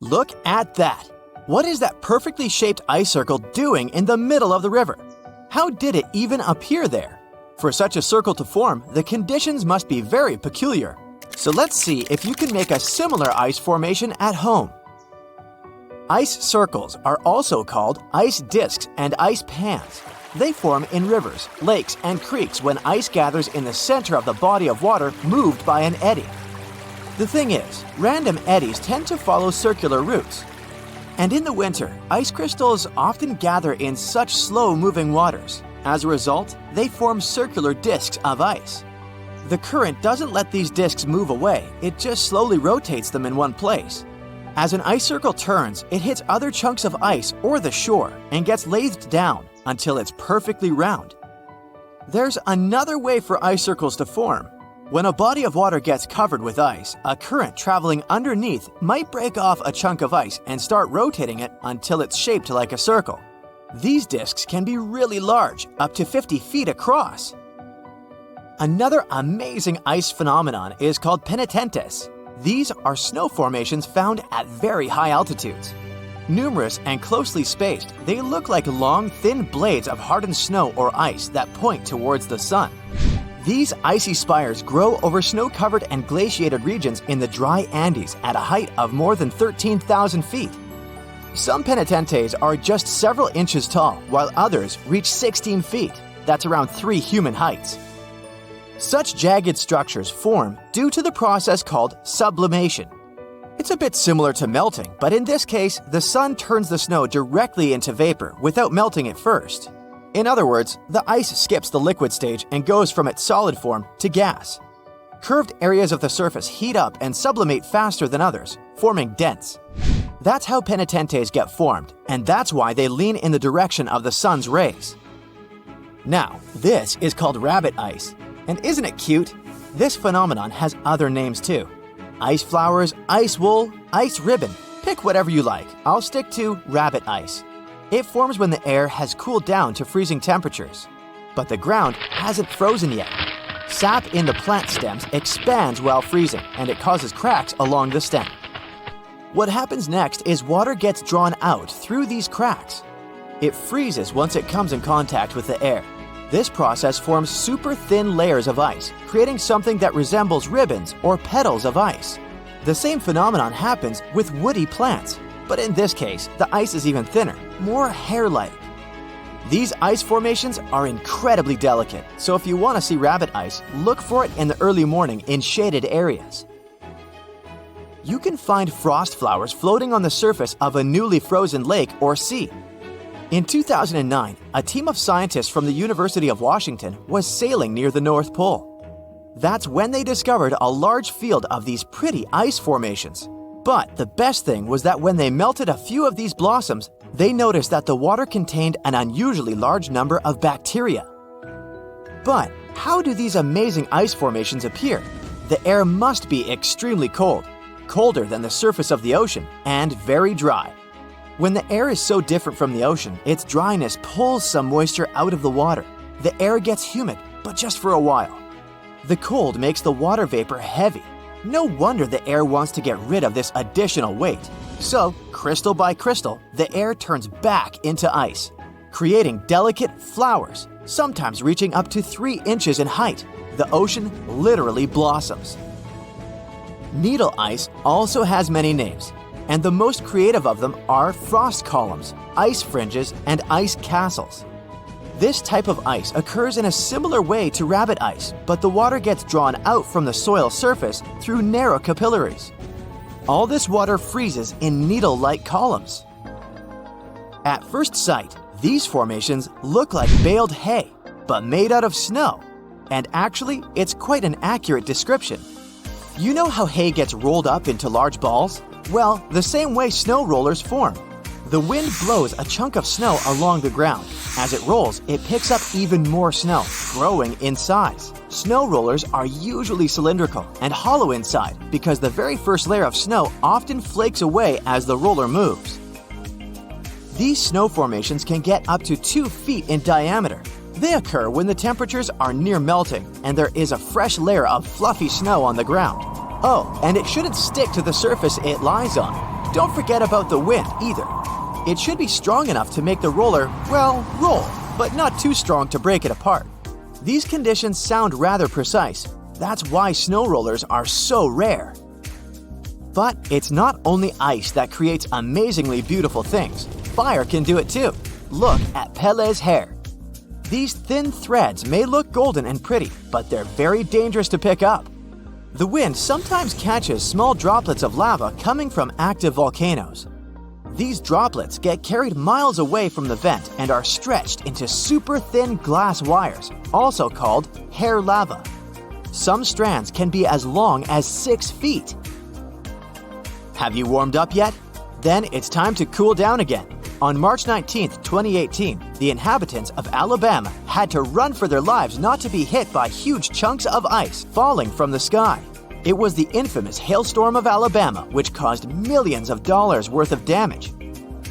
Look at that! What is that perfectly shaped ice circle doing in the middle of the river? How did it even appear there? For such a circle to form, the conditions must be very peculiar. So let's see if you can make a similar ice formation at home. Ice circles are also called ice discs and ice pans. They form in rivers, lakes, and creeks when ice gathers in the center of the body of water moved by an eddy. The thing is, random eddies tend to follow circular routes. And in the winter, ice crystals often gather in such slow-moving waters. As a result, they form circular discs of ice. The current doesn't let these discs move away, it just slowly rotates them in one place. As an ice circle turns, it hits other chunks of ice or the shore and gets lathed down until it's perfectly round. There's another way for ice circles to form. When a body of water gets covered with ice, a current traveling underneath might break off a chunk of ice and start rotating it until it's shaped like a circle. These discs can be really large, up to 50 feet across. Another amazing ice phenomenon is called penitentes. These are snow formations found at very high altitudes. Numerous and closely spaced, they look like long, thin blades of hardened snow or ice that point towards the sun. These icy spires grow over snow-covered and glaciated regions in the dry Andes at a height of more than 13,000 feet. Some penitentes are just several inches tall, while others reach 16 feet. That's around 3 human heights. Such jagged structures form due to the process called sublimation. It's a bit similar to melting, but in this case, the sun turns the snow directly into vapor without melting it first. In other words, the ice skips the liquid stage and goes from its solid form to gas. Curved areas of the surface heat up and sublimate faster than others, forming dents. That's how penitentes get formed, and that's why they lean in the direction of the sun's rays. Now, this is called rabbit ice. And isn't it cute? This phenomenon has other names too. Ice flowers, ice wool, ice ribbon. Pick whatever you like. I'll stick to rabbit ice. It forms when the air has cooled down to freezing temperatures. But the ground hasn't frozen yet. Sap in the plant stems expands while freezing, and it causes cracks along the stem. What happens next is water gets drawn out through these cracks. It freezes once it comes in contact with the air. This process forms super thin layers of ice, creating something that resembles ribbons or petals of ice. The same phenomenon happens with woody plants, but in this case, the ice is even thinner, more hair-like. These ice formations are incredibly delicate, so if you want to see rabbit ice, look for it in the early morning in shaded areas. You can find frost flowers floating on the surface of a newly frozen lake or sea. In 2009, a team of scientists from the University of Washington was sailing near the North Pole. That's when they discovered a large field of these pretty ice formations. But the best thing was that when they melted a few of these blossoms, they noticed that the water contained an unusually large number of bacteria. But how do these amazing ice formations appear? The air must be extremely cold, colder than the surface of the ocean, and very dry. When the air is so different from the ocean, its dryness pulls some moisture out of the water. The air gets humid, but just for a while. The cold makes the water vapor heavy. No wonder the air wants to get rid of this additional weight. So, crystal by crystal, the air turns back into ice, creating delicate flowers, sometimes reaching up to 3 inches in height. The ocean literally blossoms. Needle ice also has many names, and the most creative of them are frost columns, ice fringes, and ice castles. This type of ice occurs in a similar way to rabbit ice, but the water gets drawn out from the soil surface through narrow capillaries. All this water freezes in needle-like columns. At first sight, these formations look like baled hay, but made out of snow. And actually, it's quite an accurate description. You know how hay gets rolled up into large balls? Well, the same way snow rollers form. The wind blows a chunk of snow along the ground. As it rolls, it picks up even more snow, growing in size. Snow rollers are usually cylindrical and hollow inside because the very first layer of snow often flakes away as the roller moves. These snow formations can get up to 2 feet in diameter. They occur when the temperatures are near melting and there is a fresh layer of fluffy snow on the ground. Oh, and it shouldn't stick to the surface it lies on. Don't forget about the wind either. It should be strong enough to make the roller, well, roll, but not too strong to break it apart. These conditions sound rather precise. That's why snow rollers are so rare. But it's not only ice that creates amazingly beautiful things. Fire can do it too. Look at Pele's hair. These thin threads may look golden and pretty, but they're very dangerous to pick up. The wind sometimes catches small droplets of lava coming from active volcanoes. These droplets get carried miles away from the vent and are stretched into super thin glass wires, also called hair lava. Some strands can be as long as 6 feet. Have you warmed up yet? Then it's time to cool down again. On March 19, 2018, the inhabitants of Alabama had to run for their lives not to be hit by huge chunks of ice falling from the sky. It was the infamous hailstorm of Alabama, which caused millions of dollars worth of damage.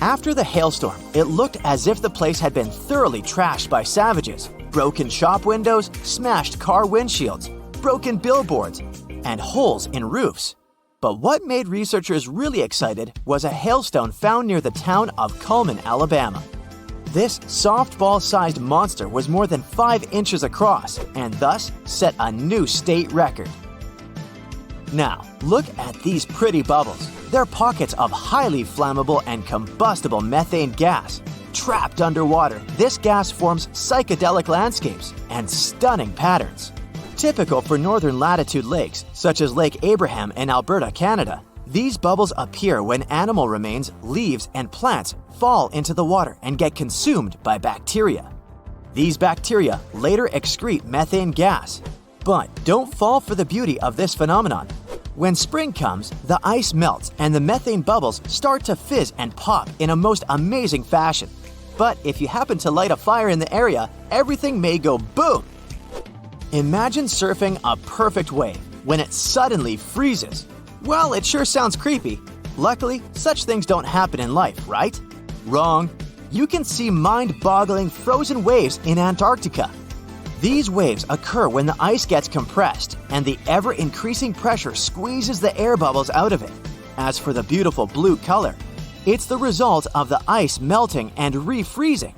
After the hailstorm, it looked as if the place had been thoroughly trashed by savages. Broken shop windows, smashed car windshields, broken billboards, and holes in roofs. But what made researchers really excited was a hailstone found near the town of Cullman, Alabama. This softball-sized monster was more than 5 inches across and thus set a new state record. Now, look at these pretty bubbles. They're pockets of highly flammable and combustible methane gas. Trapped underwater, this gas forms psychedelic landscapes and stunning patterns. Typical for northern latitude lakes, such as Lake Abraham in Alberta, Canada, these bubbles appear when animal remains, leaves, and plants fall into the water and get consumed by bacteria. These bacteria later excrete methane gas. But don't fall for the beauty of this phenomenon. When spring comes, the ice melts and the methane bubbles start to fizz and pop in a most amazing fashion. But if you happen to light a fire in the area, everything may go boom! Imagine surfing a perfect wave when it suddenly freezes. Well, it sure sounds creepy. Luckily, such things don't happen in life, right? Wrong. You can see mind-boggling frozen waves in Antarctica. These waves occur when the ice gets compressed and the ever-increasing pressure squeezes the air bubbles out of it. As for the beautiful blue color, it's the result of the ice melting and refreezing.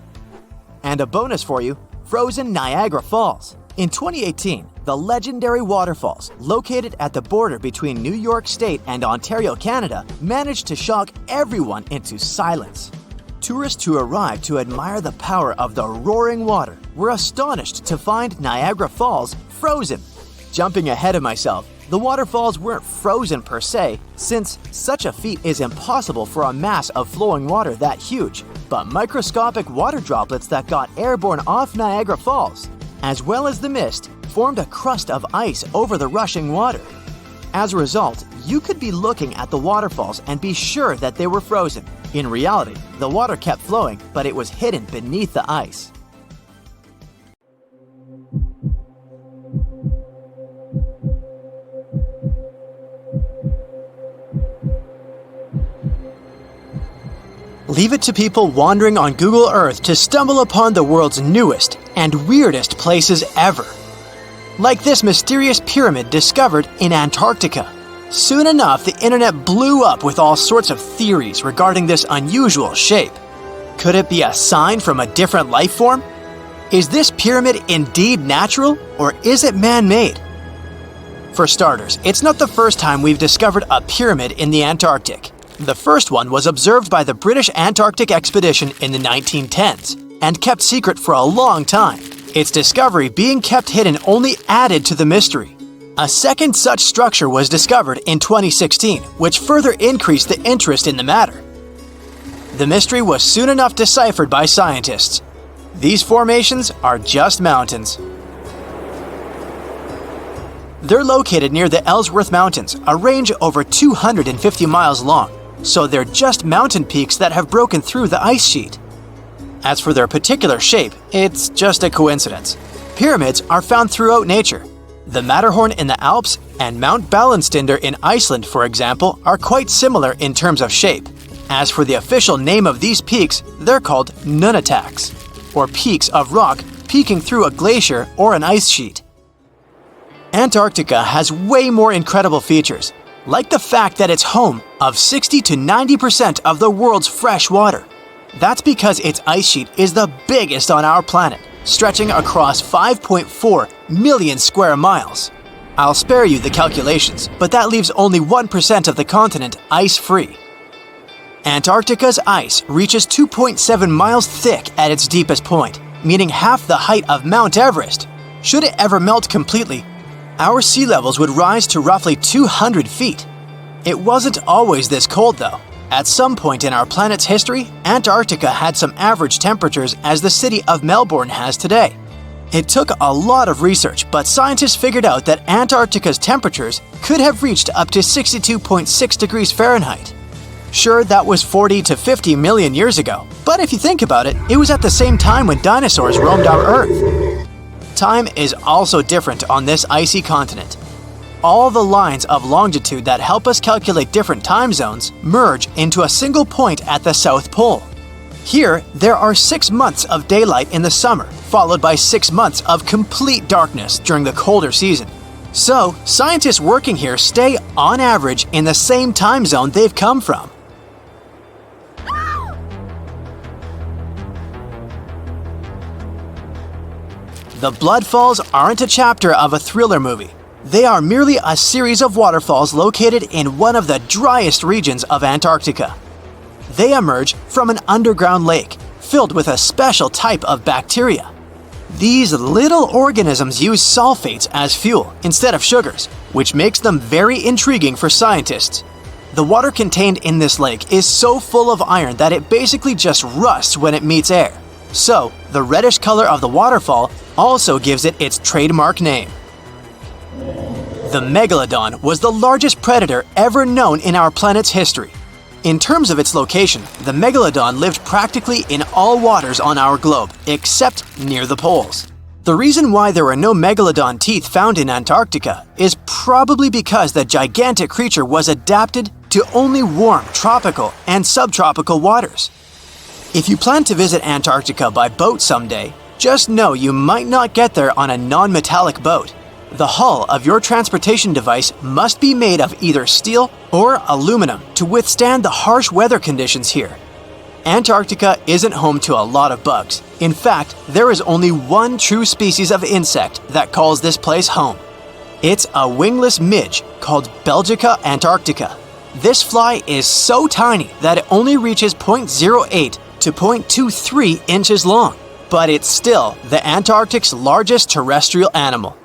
And a bonus for you, frozen Niagara Falls. In 2018, the legendary waterfalls, located at the border between New York State and Ontario, Canada, managed to shock everyone into silence. Tourists who arrived to admire the power of the roaring water were astonished to find Niagara Falls frozen. Jumping ahead of myself, the waterfalls weren't frozen per se, since such a feat is impossible for a mass of flowing water that huge, but microscopic water droplets that got airborne off Niagara Falls, as well as the mist, formed a crust of ice over the rushing water. As a result, you could be looking at the waterfalls and be sure that they were frozen. In reality, the water kept flowing, but it was hidden beneath the ice. Leave it to people wandering on Google Earth to stumble upon the world's newest and weirdest places ever. Like this mysterious pyramid discovered in Antarctica. Soon enough, the internet blew up with all sorts of theories regarding this unusual shape. Could it be a sign from a different life form? Is this pyramid indeed natural, or is it man-made? For starters, it's not the first time we've discovered a pyramid in the Antarctic. The first one was observed by the British Antarctic expedition in the 1910s and kept secret for a long time. Its discovery being kept hidden only added to the mystery. A second such structure was discovered in 2016, which further increased the interest in the matter. The mystery was soon enough deciphered by scientists. These formations are just mountains. They're located near the Ellsworth Mountains, a range over 250 miles long. So they're just mountain peaks that have broken through the ice sheet. As for their particular shape, it's just a coincidence. Pyramids are found throughout nature. The Matterhorn in the Alps and Mount Ballenstinder in Iceland, for example, are quite similar in terms of shape. As for the official name of these peaks, they're called nunataks, or peaks of rock peeking through a glacier or an ice sheet. Antarctica has way more incredible features. like the fact that it's home of 60 to 90% of the world's fresh water. That's because its ice sheet is the biggest on our planet, stretching across 5.4 million square miles. I'll spare you the calculations, but that leaves only 1% of the continent ice-free. Antarctica's ice reaches 2.7 miles thick at its deepest point, meaning half the height of Mount Everest. Should it ever melt completely, our sea levels would rise to roughly 200 feet. It wasn't always this cold, though. At some point in our planet's history, Antarctica had some average temperatures as the city of Melbourne has today. It took a lot of research, but scientists figured out that Antarctica's temperatures could have reached up to 62.6 degrees Fahrenheit. Sure, that was 40 to 50 million years ago, but if you think about it, it was at the same time when dinosaurs roamed our Earth. Time is also different on this icy continent. All the lines of longitude that help us calculate different time zones merge into a single point at the South Pole. Here, there are 6 months of daylight in the summer, followed by 6 months of complete darkness during the colder season. So, scientists working here stay, on average, in the same time zone they've come from. The Blood Falls aren't a chapter of a thriller movie. They are merely a series of waterfalls located in one of the driest regions of Antarctica. They emerge from an underground lake filled with a special type of bacteria. These little organisms use sulfates as fuel instead of sugars, which makes them very intriguing for scientists. The water contained in this lake is so full of iron that it basically just rusts when it meets air. So, the reddish color of the waterfall also gives it its trademark name. The megalodon was the largest predator ever known in our planet's history. In terms of its location, the megalodon lived practically in all waters on our globe, except near the poles. The reason why there were no megalodon teeth found in Antarctica is probably because the gigantic creature was adapted to only warm tropical and subtropical waters. If you plan to visit Antarctica by boat someday, just know you might not get there on a non-metallic boat. The hull of your transportation device must be made of either steel or aluminum to withstand the harsh weather conditions here. Antarctica isn't home to a lot of bugs. In fact, there is only one true species of insect that calls this place home. It's a wingless midge called Belgica antarctica. This fly is so tiny that it only reaches 0.08 to 0.23 inches long, but it's still the Antarctic's largest terrestrial animal.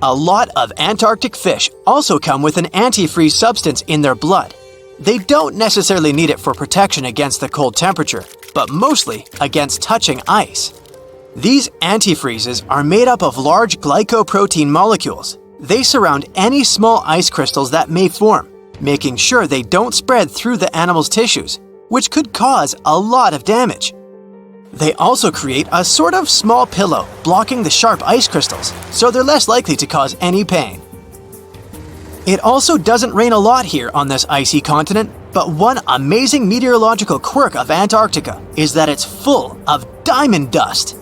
A lot of Antarctic fish also come with an antifreeze substance in their blood. They don't necessarily need it for protection against the cold temperature, but mostly against touching ice. These antifreezes are made up of large glycoprotein molecules. They surround any small ice crystals that may form, making sure they don't spread through the animal's tissues, which could cause a lot of damage. They also create a sort of small pillow blocking the sharp ice crystals, so they're less likely to cause any pain. It also doesn't rain a lot here on this icy continent, but one amazing meteorological quirk of Antarctica is that it's full of diamond dust.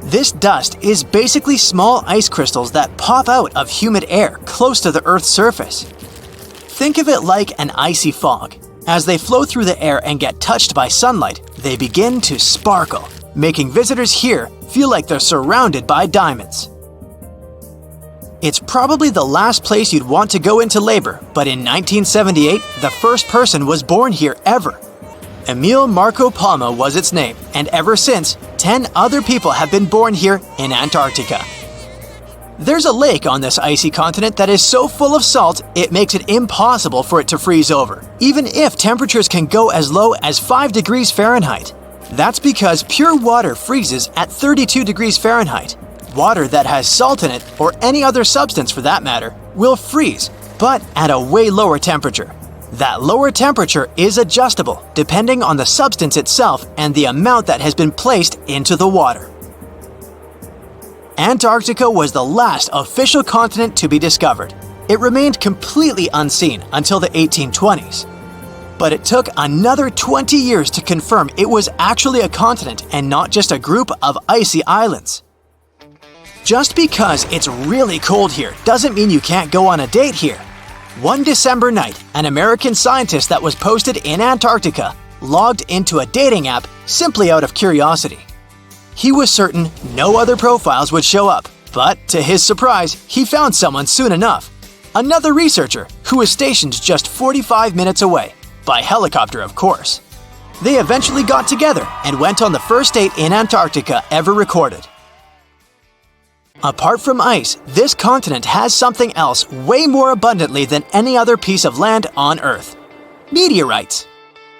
This dust is basically small ice crystals that pop out of humid air close to the Earth's surface. Think of it like an icy fog. As they flow through the air and get touched by sunlight, they begin to sparkle, making visitors here feel like they're surrounded by diamonds. It's probably the last place you'd want to go into labor, but in 1978, the first person was born here ever. Emil Marco Palma was its name, and ever since, 10 other people have been born here in Antarctica. There's a lake on this icy continent that is so full of salt, it makes it impossible for it to freeze over, even if temperatures can go as low as 5 degrees Fahrenheit. That's because pure water freezes at 32 degrees Fahrenheit. Water that has salt in it, or any other substance for that matter, will freeze, but at a way lower temperature. That lower temperature is adjustable depending on the substance itself and the amount that has been placed into the water. Antarctica was the last official continent to be discovered. It remained completely unseen until the 1820s. But it took another 20 years to confirm it was actually a continent and not just a group of icy islands. Just because it's really cold here doesn't mean you can't go on a date here. One December night, an American scientist that was posted in Antarctica logged into a dating app simply out of curiosity. He was certain no other profiles would show up, but to his surprise, he found someone soon enough. Another researcher who was stationed just 45 minutes away, by helicopter of course. They eventually got together and went on the first date in Antarctica ever recorded. Apart from ice, this continent has something else way more abundantly than any other piece of land on Earth: meteorites.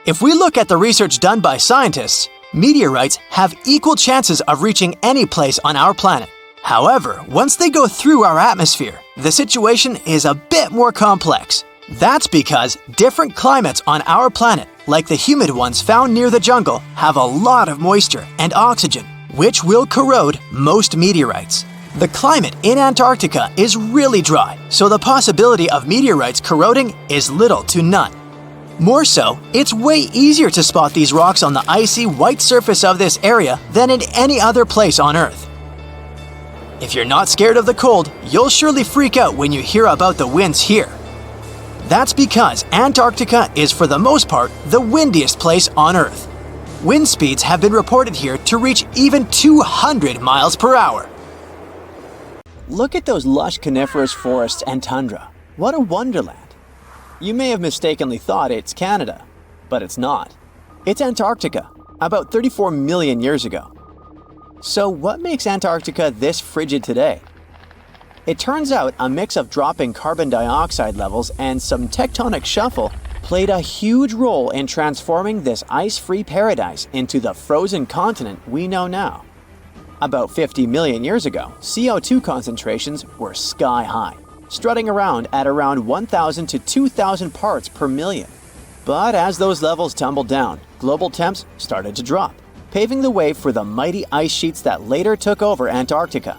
If we look at the research done by scientists, meteorites have equal chances of reaching any place on our planet. However, once they go through our atmosphere, the situation is a bit more complex. That's because different climates on our planet, like the humid ones found near the jungle, have a lot of moisture and oxygen, which will corrode most meteorites. The climate in Antarctica is really dry, so the possibility of meteorites corroding is little to none. More so, it's way easier to spot these rocks on the icy white surface of this area than in any other place on Earth. If you're not scared of the cold, you'll surely freak out when you hear about the winds here. That's because Antarctica is for the most part the windiest place on Earth. Wind speeds have been reported here to reach even 200 miles per hour. Look at those lush coniferous forests and tundra. What a wonderland. You may have mistakenly thought it's Canada, but it's not. It's Antarctica, about 34 million years ago. So what makes Antarctica this frigid today? It turns out a mix of dropping carbon dioxide levels and some tectonic shuffle played a huge role in transforming this ice-free paradise into the frozen continent we know now. About 50 million years ago, CO2 concentrations were sky high, strutting around at around 1,000 to 2,000 parts per million. But as those levels tumbled down, global temps started to drop, paving the way for the mighty ice sheets that later took over Antarctica.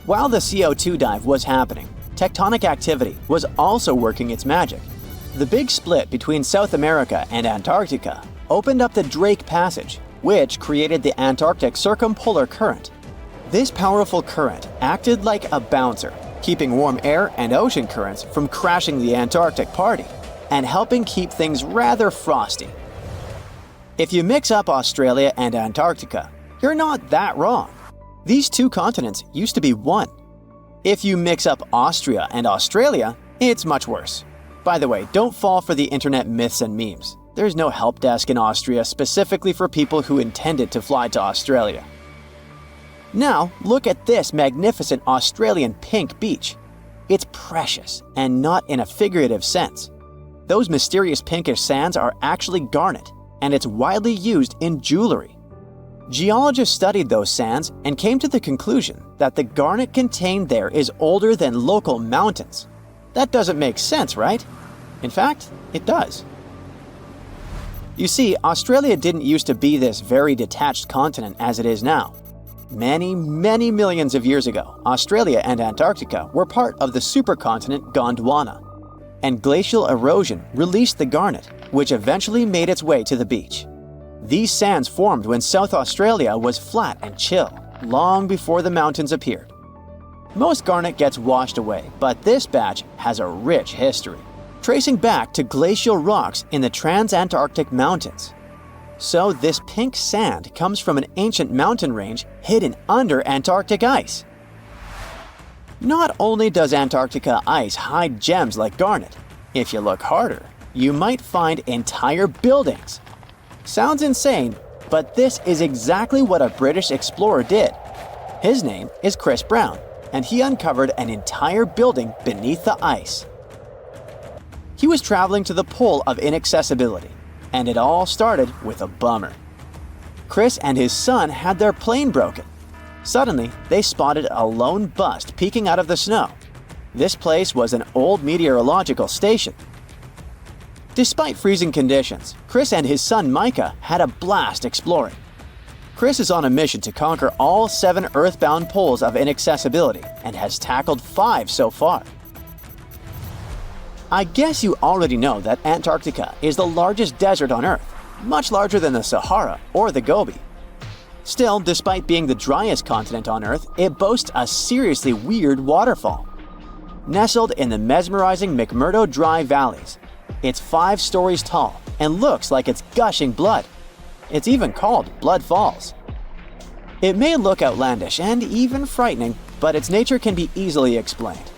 While the CO2 dive was happening, tectonic activity was also working its magic. The big split between South America and Antarctica opened up the Drake Passage, which created the Antarctic circumpolar current. This powerful current acted like a bouncer, keeping warm air and ocean currents from crashing the Antarctic party, and helping keep things rather frosty. If you mix up Australia and Antarctica, you're not that wrong. These two continents used to be one. If you mix up Austria and Australia, it's much worse. By the way, don't fall for the internet myths and memes. There's no help desk in Austria specifically for people who intended to fly to Australia. Now, look at this magnificent Australian pink beach. It's precious, and not in a figurative sense. Those mysterious pinkish sands are actually garnet, and it's widely used in jewelry. Geologists studied those sands and came to the conclusion that the garnet contained there is older than local mountains. That doesn't make sense, right? In fact, it does. You see, Australia didn't used to be this very detached continent as it is now. Many millions of years ago, Australia and Antarctica were part of the supercontinent Gondwana, and glacial erosion released the garnet, which eventually made its way to the beach. These sands formed when South Australia was flat and chill, long before the mountains appeared. Most garnet gets washed away, but this batch has a rich history, tracing back to glacial rocks in the Transantarctic Mountains. So this pink sand comes from an ancient mountain range hidden under Antarctic ice. Not only does Antarctica ice hide gems like garnet, if you look harder, you might find entire buildings. Sounds insane, but this is exactly what a British explorer did. His name is Chris Brown, and he uncovered an entire building beneath the ice. He was traveling to the pole of inaccessibility, and it all started with a bummer. Chris and his son had their plane broken. Suddenly, they spotted a lone bust peeking out of the snow. This place was an old meteorological station. Despite freezing conditions, Chris and his son Micah had a blast exploring. Chris is on a mission to conquer all 7 earthbound poles of inaccessibility and has tackled 5 so far. I guess you already know that Antarctica is the largest desert on Earth, much larger than the Sahara or the Gobi. Still, despite being the driest continent on Earth, it boasts a seriously weird waterfall. nestled in the mesmerizing McMurdo Dry Valleys. It's 5 stories tall and looks like it's gushing blood. It's even called Blood Falls. It may look outlandish and even frightening, but its nature can be easily explained.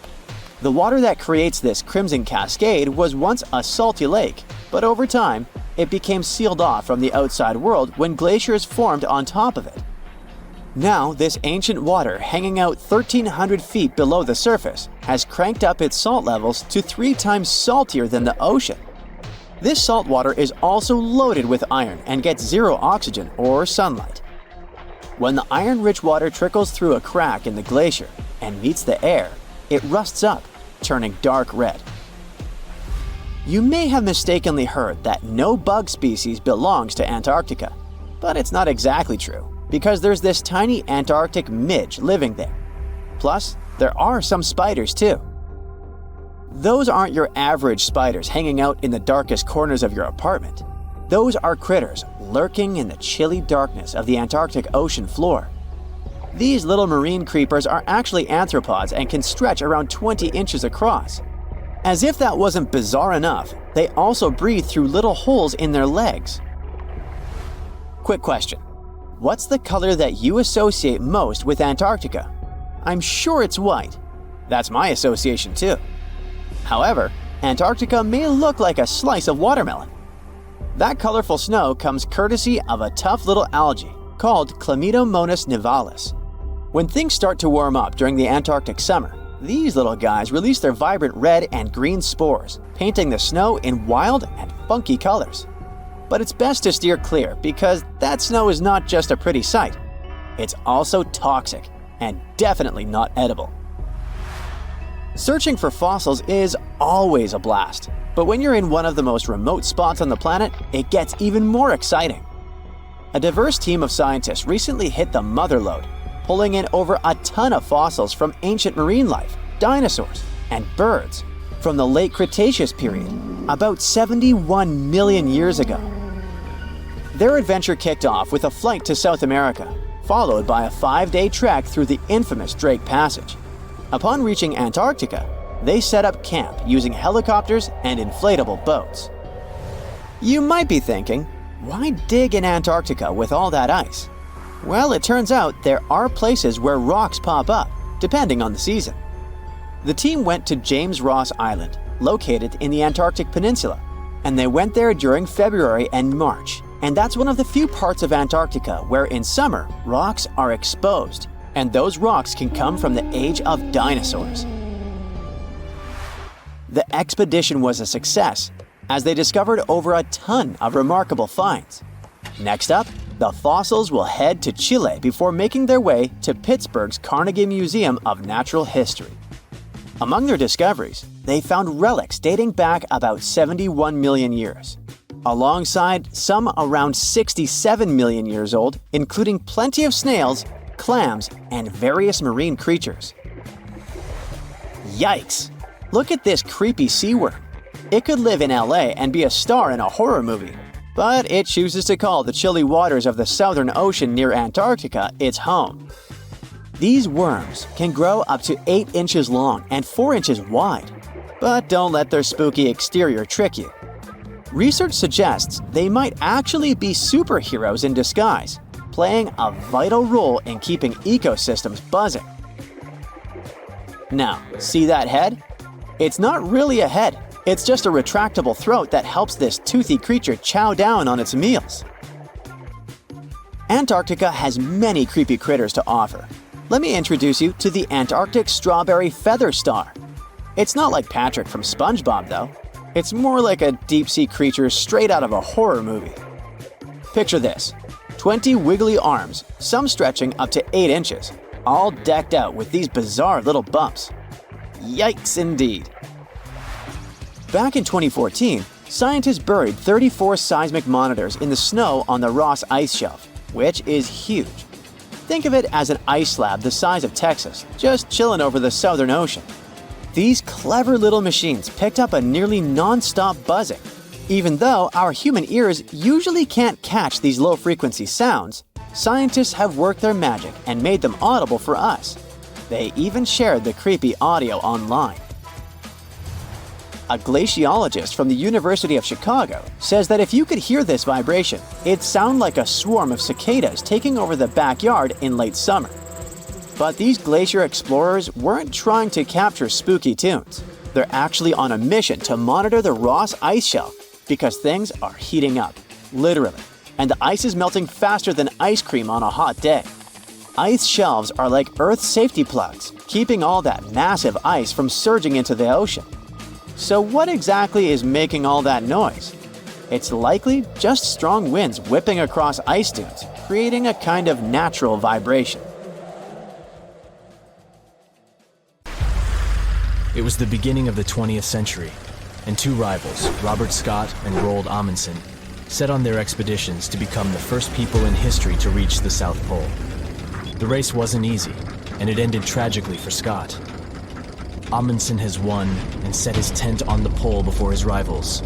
The water that creates this crimson cascade was once a salty lake, but over time, it became sealed off from the outside world when glaciers formed on top of it. Now, this ancient water hanging out 1,300 feet below the surface has cranked up its salt levels to 3 times saltier than the ocean. This salt water is also loaded with iron and gets 0 oxygen or sunlight. When the iron-rich water trickles through a crack in the glacier and meets the air, it rusts up, turning dark red. You may have mistakenly heard that no bug species belongs to Antarctica, but it's not exactly true, because there's this tiny Antarctic midge living there. Plus, there are some spiders too. Those aren't your average spiders hanging out in the darkest corners of your apartment. Those are critters lurking in the chilly darkness of the Antarctic ocean floor. These little marine creepers are actually arthropods and can stretch around 20 inches across. As if that wasn't bizarre enough, they also breathe through little holes in their legs. Quick question. What's the color that you associate most with Antarctica? I'm sure it's white. That's my association too. However, Antarctica may look like a slice of watermelon. That colorful snow comes courtesy of a tough little algae called Chlamydomonas nivalis. When things start to warm up during the Antarctic summer, these little guys release their vibrant red and green spores, painting the snow in wild and funky colors. But it's best to steer clear because that snow is not just a pretty sight. It's also toxic and definitely not edible. Searching for fossils is always a blast, but when you're in one of the most remote spots on the planet, it gets even more exciting. A diverse team of scientists recently hit the mother lode, pulling in over a ton of fossils from ancient marine life, dinosaurs, and birds from the late Cretaceous period, about 71 million years ago. Their adventure kicked off with a flight to South America, followed by a 5-day trek through the infamous Drake Passage. Upon reaching Antarctica, they set up camp using helicopters and inflatable boats. You might be thinking, why dig in Antarctica with all that ice? Well, it turns out there are places where rocks pop up, depending on the season. The team went to James Ross Island, located in the Antarctic Peninsula, and they went there during February and March. And that's one of the few parts of Antarctica where in summer, rocks are exposed, and those rocks can come from the age of dinosaurs. The expedition was a success, as they discovered over a ton of remarkable finds. Next up, the fossils will head to Chile before making their way to Pittsburgh's Carnegie Museum of Natural History. Among their discoveries, they found relics dating back about 71 million years, alongside some around 67 million years old, including plenty of snails, clams, and various marine creatures. Yikes! Look at this creepy sea worm. It could live in LA and be a star in a horror movie, but it chooses to call the chilly waters of the Southern Ocean near Antarctica its home. These worms can grow up to 8 inches long and 4 inches wide, but don't let their spooky exterior trick you. Research suggests they might actually be superheroes in disguise, playing a vital role in keeping ecosystems buzzing. Now, see that head? It's not really a head, it's just a retractable throat that helps this toothy creature chow down on its meals. Antarctica has many creepy critters to offer. Let me introduce you to the Antarctic strawberry feather star. It's not like Patrick from SpongeBob though. It's more like a deep-sea creature straight out of a horror movie. Picture this, 20 wiggly arms, some stretching up to 8 inches, all decked out with these bizarre little bumps. Yikes indeed. Back in 2014, scientists buried 34 seismic monitors in the snow on the Ross Ice Shelf, which is huge. Think of it as an ice slab the size of Texas, just chilling over the Southern Ocean. These clever little machines picked up a nearly non-stop buzzing. Even though our human ears usually can't catch these low-frequency sounds, scientists have worked their magic and made them audible for us. They even shared the creepy audio online. a glaciologist from the University of Chicago, says that if you could hear this vibration, it'd sound like a swarm of cicadas taking over the backyard in late summer. But these glacier explorers weren't trying to capture spooky tunes. They're actually on a mission to monitor the Ross ice shelf because things are heating up, literally, and the ice is melting faster than ice cream on a hot day. Ice shelves are like Earth's safety plugs, keeping all that massive ice from surging into the ocean. So what exactly is making all that noise? It's likely just strong winds whipping across ice dunes, creating a kind of natural vibration. It was the beginning of the 20th century, and two rivals, Robert Scott and Roald Amundsen, set on their expeditions to become the first people in history to reach the South Pole. The race wasn't easy, and it ended tragically for Scott. Amundsen has won and set his tent on the pole before his rivals.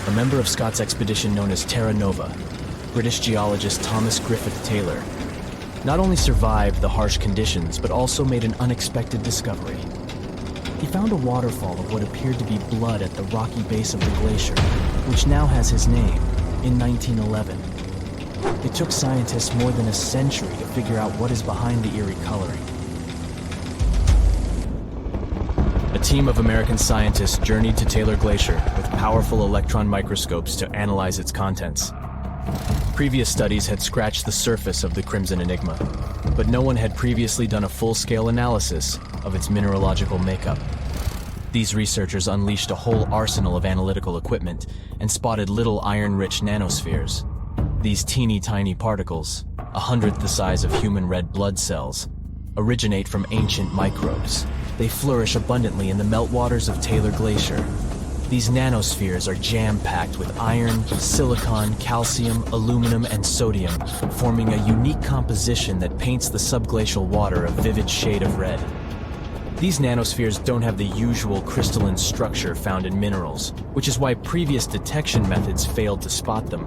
A member of Scott's expedition known as Terra Nova, British geologist Thomas Griffith Taylor, not only survived the harsh conditions, but also made an unexpected discovery. He found a waterfall of what appeared to be blood at the rocky base of the glacier, which now has his name, in 1911. It took scientists more than a century to figure out what is behind the eerie coloring. A team of American scientists journeyed to Taylor Glacier with powerful electron microscopes to analyze its contents. Previous studies had scratched the surface of the Crimson Enigma, but no one had previously done a full-scale analysis of its mineralogical makeup. These researchers unleashed a whole arsenal of analytical equipment and spotted little iron-rich nanospheres. These teeny-tiny particles, 1/100th the size of human red blood cells, originate from ancient microbes. They flourish abundantly in the meltwaters of Taylor Glacier. These nanospheres are jam-packed with iron, silicon, calcium, aluminum, and sodium, forming a unique composition that paints the subglacial water a vivid shade of red. These nanospheres don't have the usual crystalline structure found in minerals, which is why previous detection methods failed to spot them.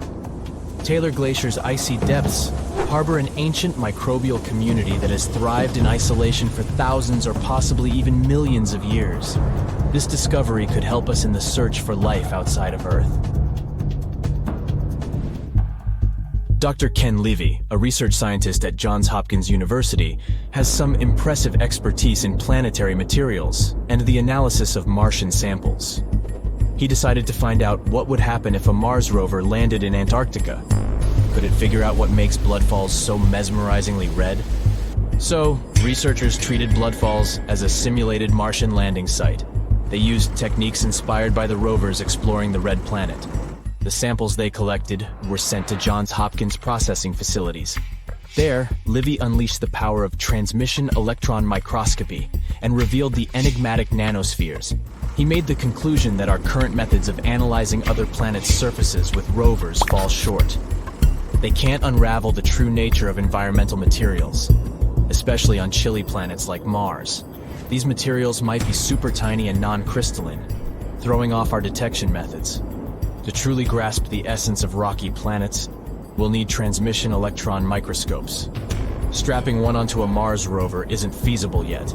Taylor Glacier's icy depths harbor an ancient microbial community that has thrived in isolation for thousands or possibly even millions of years. This discovery could help us in the search for life outside of Earth. Dr. Ken Levy, a research scientist at Johns Hopkins University, has some impressive expertise in planetary materials and the analysis of Martian samples. He decided to find out what would happen if a Mars rover landed in Antarctica. Could it figure out what makes bloodfalls so mesmerizingly red? So, researchers treated bloodfalls as a simulated Martian landing site. They used techniques inspired by the rovers exploring the red planet. The samples they collected were sent to Johns Hopkins processing facilities. There, Livy unleashed the power of transmission electron microscopy and revealed the enigmatic nanospheres. He made the conclusion that our current methods of analyzing other planets' surfaces with rovers fall short. They can't unravel the true nature of environmental materials, especially on chilly planets like Mars. These materials might be super tiny and non-crystalline, throwing off our detection methods. To truly grasp the essence of rocky planets, we'll need transmission electron microscopes. Strapping one onto a Mars rover isn't feasible yet,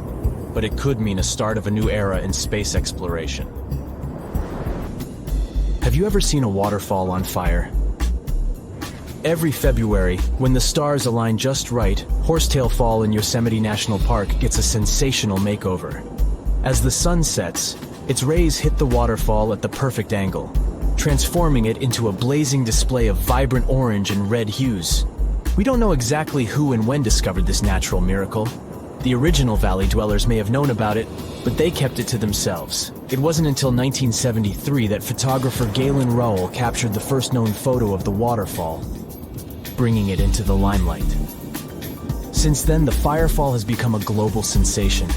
but it could mean a start of a new era in space exploration. Have you ever seen a waterfall on fire? Every February, when the stars align just right, Horsetail Fall in Yosemite National Park gets a sensational makeover. As the sun sets, its rays hit the waterfall at the perfect angle, transforming it into a blazing display of vibrant orange and red hues. We don't know exactly who and when discovered this natural miracle. The original valley dwellers may have known about it, but they kept it to themselves. It wasn't until 1973 that photographer Galen Rowell captured the first known photo of the waterfall, bringing it into the limelight. Since then, the Firefall has become a global sensation,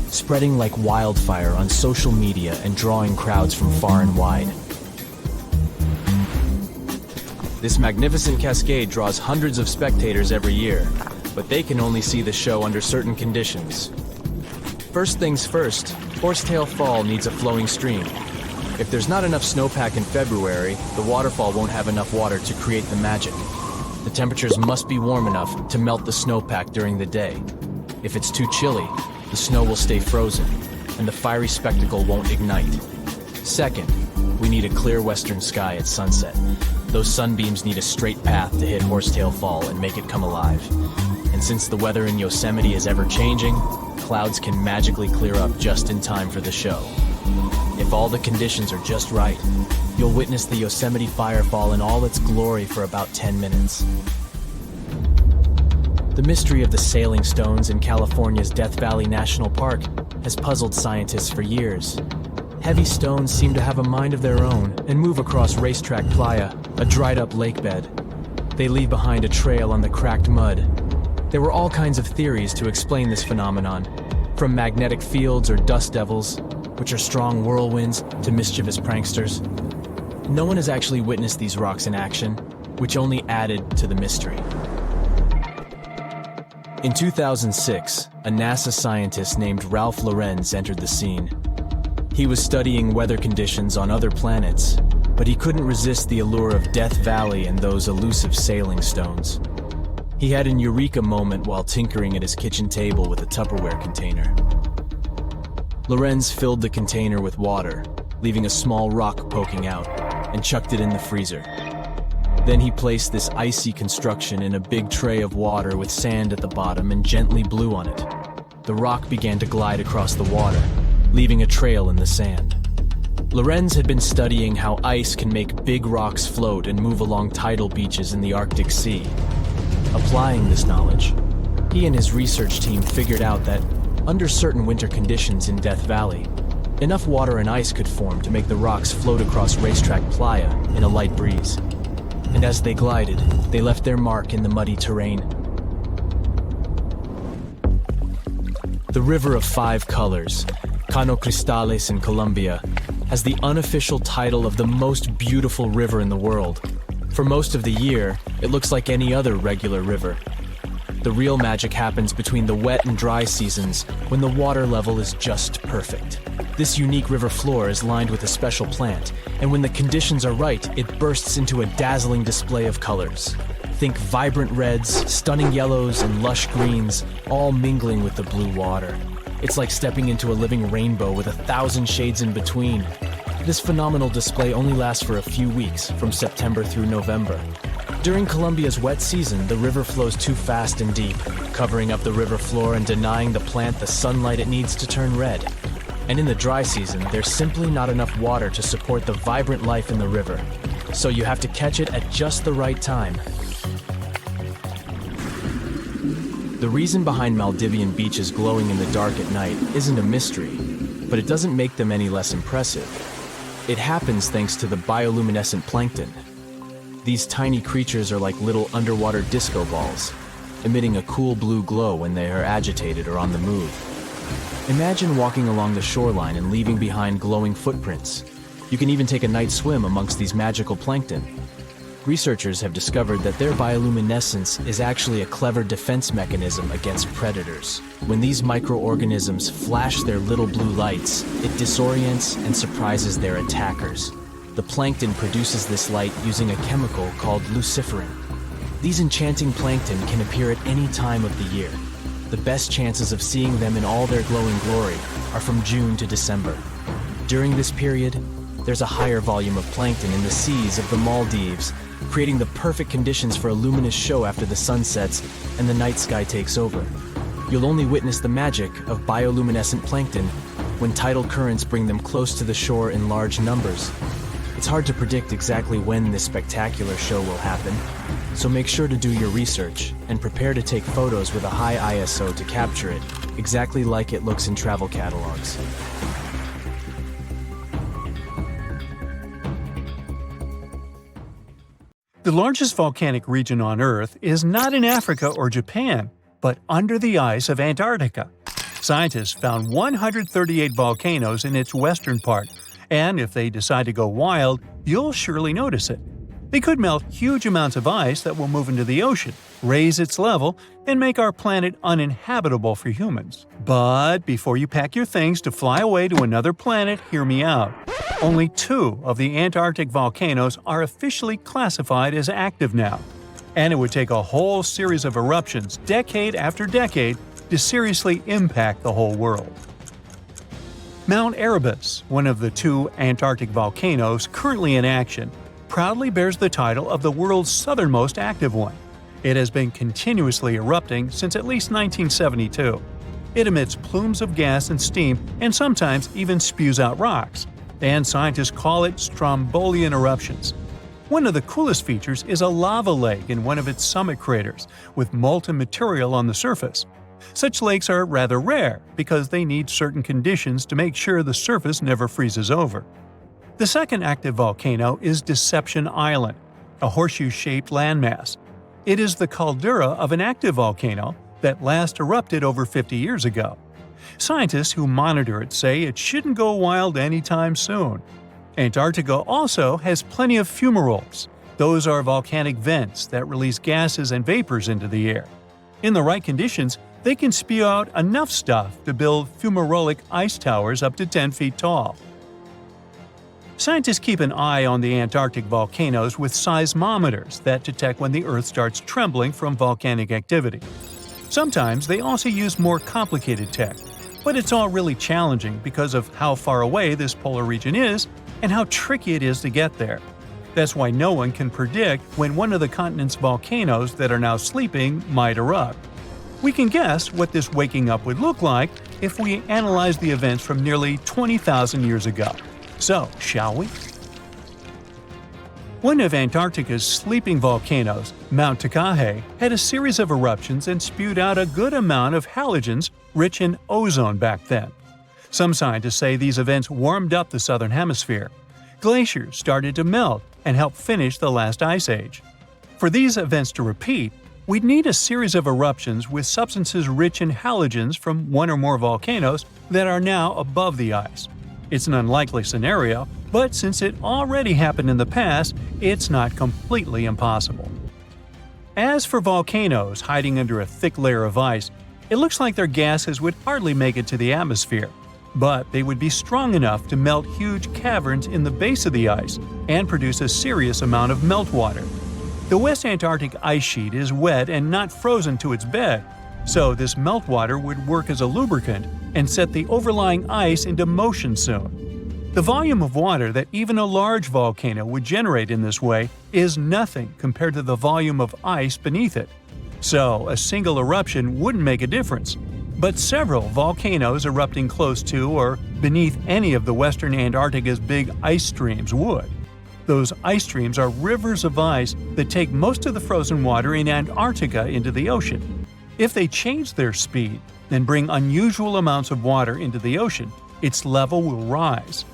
spreading like wildfire on social media and drawing crowds from far and wide. This magnificent cascade draws hundreds of spectators every year, but they can only see the show under certain conditions. First things first, Horsetail Fall needs a flowing stream. If there's not enough snowpack in February, the waterfall won't have enough water to create the magic. The temperatures must be warm enough to melt the snowpack during the day. If it's too chilly, the snow will stay frozen, and the fiery spectacle won't ignite. Second, we need a clear western sky at sunset. Those sunbeams need a straight path to hit Horsetail Fall and make it come alive. And since the weather in Yosemite is ever-changing, clouds can magically clear up just in time for the show. If all the conditions are just right, you'll witness the Yosemite Firefall in all its glory for about 10 minutes. The mystery of the sailing stones in California's Death Valley National Park has puzzled scientists for years. Heavy stones seem to have a mind of their own and move across Racetrack Playa, a dried-up lake bed. They leave behind a trail on the cracked mud. There were all kinds of theories to explain this phenomenon, from magnetic fields or dust devils, which are strong whirlwinds, to mischievous pranksters. No one has actually witnessed these rocks in action, which only added to the mystery. In 2006, a NASA scientist named Ralph Lorenz entered the scene. He was studying weather conditions on other planets, but he couldn't resist the allure of Death Valley and those elusive sailing stones. He had an eureka moment while tinkering at his kitchen table with a Tupperware container. Lorenz filled the container with water, leaving a small rock poking out, and chucked it in the freezer. Then he placed this icy construction in a big tray of water with sand at the bottom and gently blew on it. The rock began to glide across the water, leaving a trail in the sand. Lorenz had been studying how ice can make big rocks float and move along tidal beaches in the Arctic Sea. Applying this knowledge, he and his research team figured out that, under certain winter conditions in Death Valley, enough water and ice could form to make the rocks float across Racetrack Playa in a light breeze. And as they glided, they left their mark in the muddy terrain. The River of Five Colors, Cano Cristales in Colombia, has the unofficial title of the most beautiful river in the world. For most of the year, it looks like any other regular river. The real magic happens between the wet and dry seasons, when the water level is just perfect. This unique river floor is lined with a special plant, and when the conditions are right, it bursts into a dazzling display of colors. Think vibrant reds, stunning yellows, and lush greens, all mingling with the blue water. It's like stepping into a living rainbow with 1,000 shades in between. This phenomenal display only lasts for a few weeks, from September through November. During Colombia's wet season, the river flows too fast and deep, covering up the river floor and denying the plant the sunlight it needs to turn red. And in the dry season, there's simply not enough water to support the vibrant life in the river, so you have to catch it at just the right time. The reason behind Maldivian beaches glowing in the dark at night isn't a mystery, but it doesn't make them any less impressive. It happens thanks to the bioluminescent plankton. These tiny creatures are like little underwater disco balls, emitting a cool blue glow when they are agitated or on the move. Imagine walking along the shoreline and leaving behind glowing footprints. You can even take a night swim amongst these magical plankton. Researchers have discovered that their bioluminescence is actually a clever defense mechanism against predators. When these microorganisms flash their little blue lights, it disorients and surprises their attackers. The plankton produces this light using a chemical called luciferin. These enchanting plankton can appear at any time of the year. The best chances of seeing them in all their glowing glory are from June to December. During this period, there's a higher volume of plankton in the seas of the Maldives, creating the perfect conditions for a luminous show after the sun sets and the night sky takes over. You'll only witness the magic of bioluminescent plankton when tidal currents bring them close to the shore in large numbers. It's hard to predict exactly when this spectacular show will happen, so make sure to do your research and prepare to take photos with a high ISO to capture it, exactly like it looks in travel catalogs. The largest volcanic region on Earth is not in Africa or Japan, but under the ice of Antarctica. Scientists found 138 volcanoes in its western part, and if they decide to go wild, you'll surely notice it. They could melt huge amounts of ice that will move into the ocean, raise its level, and make our planet uninhabitable for humans. But before you pack your things to fly away to another planet, hear me out. Only 2 of the Antarctic volcanoes are officially classified as active now. And it would take a whole series of eruptions, decade after decade, to seriously impact the whole world. Mount Erebus, one of the two Antarctic volcanoes currently in action, proudly bears the title of the world's southernmost active one. It has been continuously erupting since at least 1972. It emits plumes of gas and steam and sometimes even spews out rocks, and scientists call it Strombolian eruptions. One of the coolest features is a lava lake in one of its summit craters, with molten material on the surface. Such lakes are rather rare because they need certain conditions to make sure the surface never freezes over. The second active volcano is Deception Island, a horseshoe-shaped landmass. It is the caldera of an active volcano that last erupted over 50 years ago. Scientists who monitor it say it shouldn't go wild anytime soon. Antarctica also has plenty of fumaroles. Those are volcanic vents that release gases and vapors into the air. In the right conditions, they can spew out enough stuff to build fumarolic ice towers up to 10 feet tall. Scientists keep an eye on the Antarctic volcanoes with seismometers that detect when the Earth starts trembling from volcanic activity. Sometimes they also use more complicated tech, but it's all really challenging because of how far away this polar region is and how tricky it is to get there. That's why no one can predict when one of the continent's volcanoes that are now sleeping might erupt. We can guess what this waking up would look like if we analyze the events from nearly 20,000 years ago. So, shall we? One of Antarctica's sleeping volcanoes, Mount Takahe, had a series of eruptions and spewed out a good amount of halogens rich in ozone back then. Some scientists say these events warmed up the southern hemisphere. Glaciers started to melt and help finish the last ice age. For these events to repeat, we'd need a series of eruptions with substances rich in halogens from one or more volcanoes that are now above the ice. It's an unlikely scenario, but since it already happened in the past, it's not completely impossible. As for volcanoes hiding under a thick layer of ice, it looks like their gases would hardly make it to the atmosphere, but they would be strong enough to melt huge caverns in the base of the ice and produce a serious amount of meltwater. The West Antarctic ice sheet is wet and not frozen to its bed, so this meltwater would work as a lubricant and set the overlying ice into motion soon. The volume of water that even a large volcano would generate in this way is nothing compared to the volume of ice beneath it. So a single eruption wouldn't make a difference. But several volcanoes erupting close to or beneath any of the western Antarctica's big ice streams would. Those ice streams are rivers of ice that take most of the frozen water in Antarctica into the ocean. If they change their speed and bring unusual amounts of water into the ocean, its level will rise.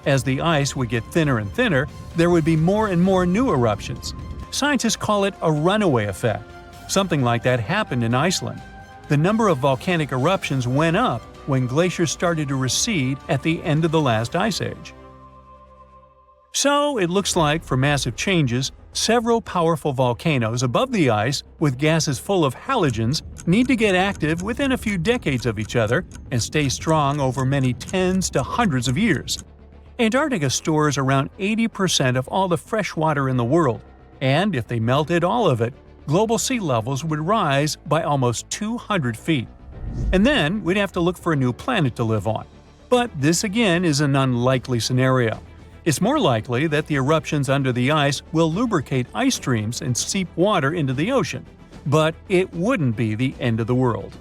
As the ice would get thinner and thinner, there would be more and more new eruptions. Scientists call it a runaway effect. Something like that happened in Iceland. The number of volcanic eruptions went up when glaciers started to recede at the end of the last ice age. So it looks like, for massive changes, several powerful volcanoes above the ice with gases full of halogens need to get active within a few decades of each other and stay strong over many tens to hundreds of years. Antarctica stores around 80% of all the fresh water in the world, and if they melted all of it, global sea levels would rise by almost 200 feet. And then we'd have to look for a new planet to live on. But this again is an unlikely scenario. It's more likely that the eruptions under the ice will lubricate ice streams and seep water into the ocean. But it wouldn't be the end of the world.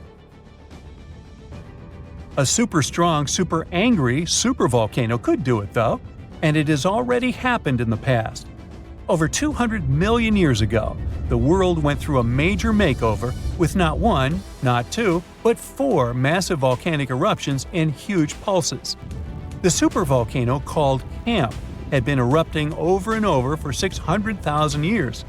A super strong, super angry supervolcano could do it though, and it has already happened in the past. Over 200 million years ago, the world went through a major makeover with not one, not two, but 4 massive volcanic eruptions in huge pulses. The supervolcano called Ham had been erupting over and over for 600,000 years.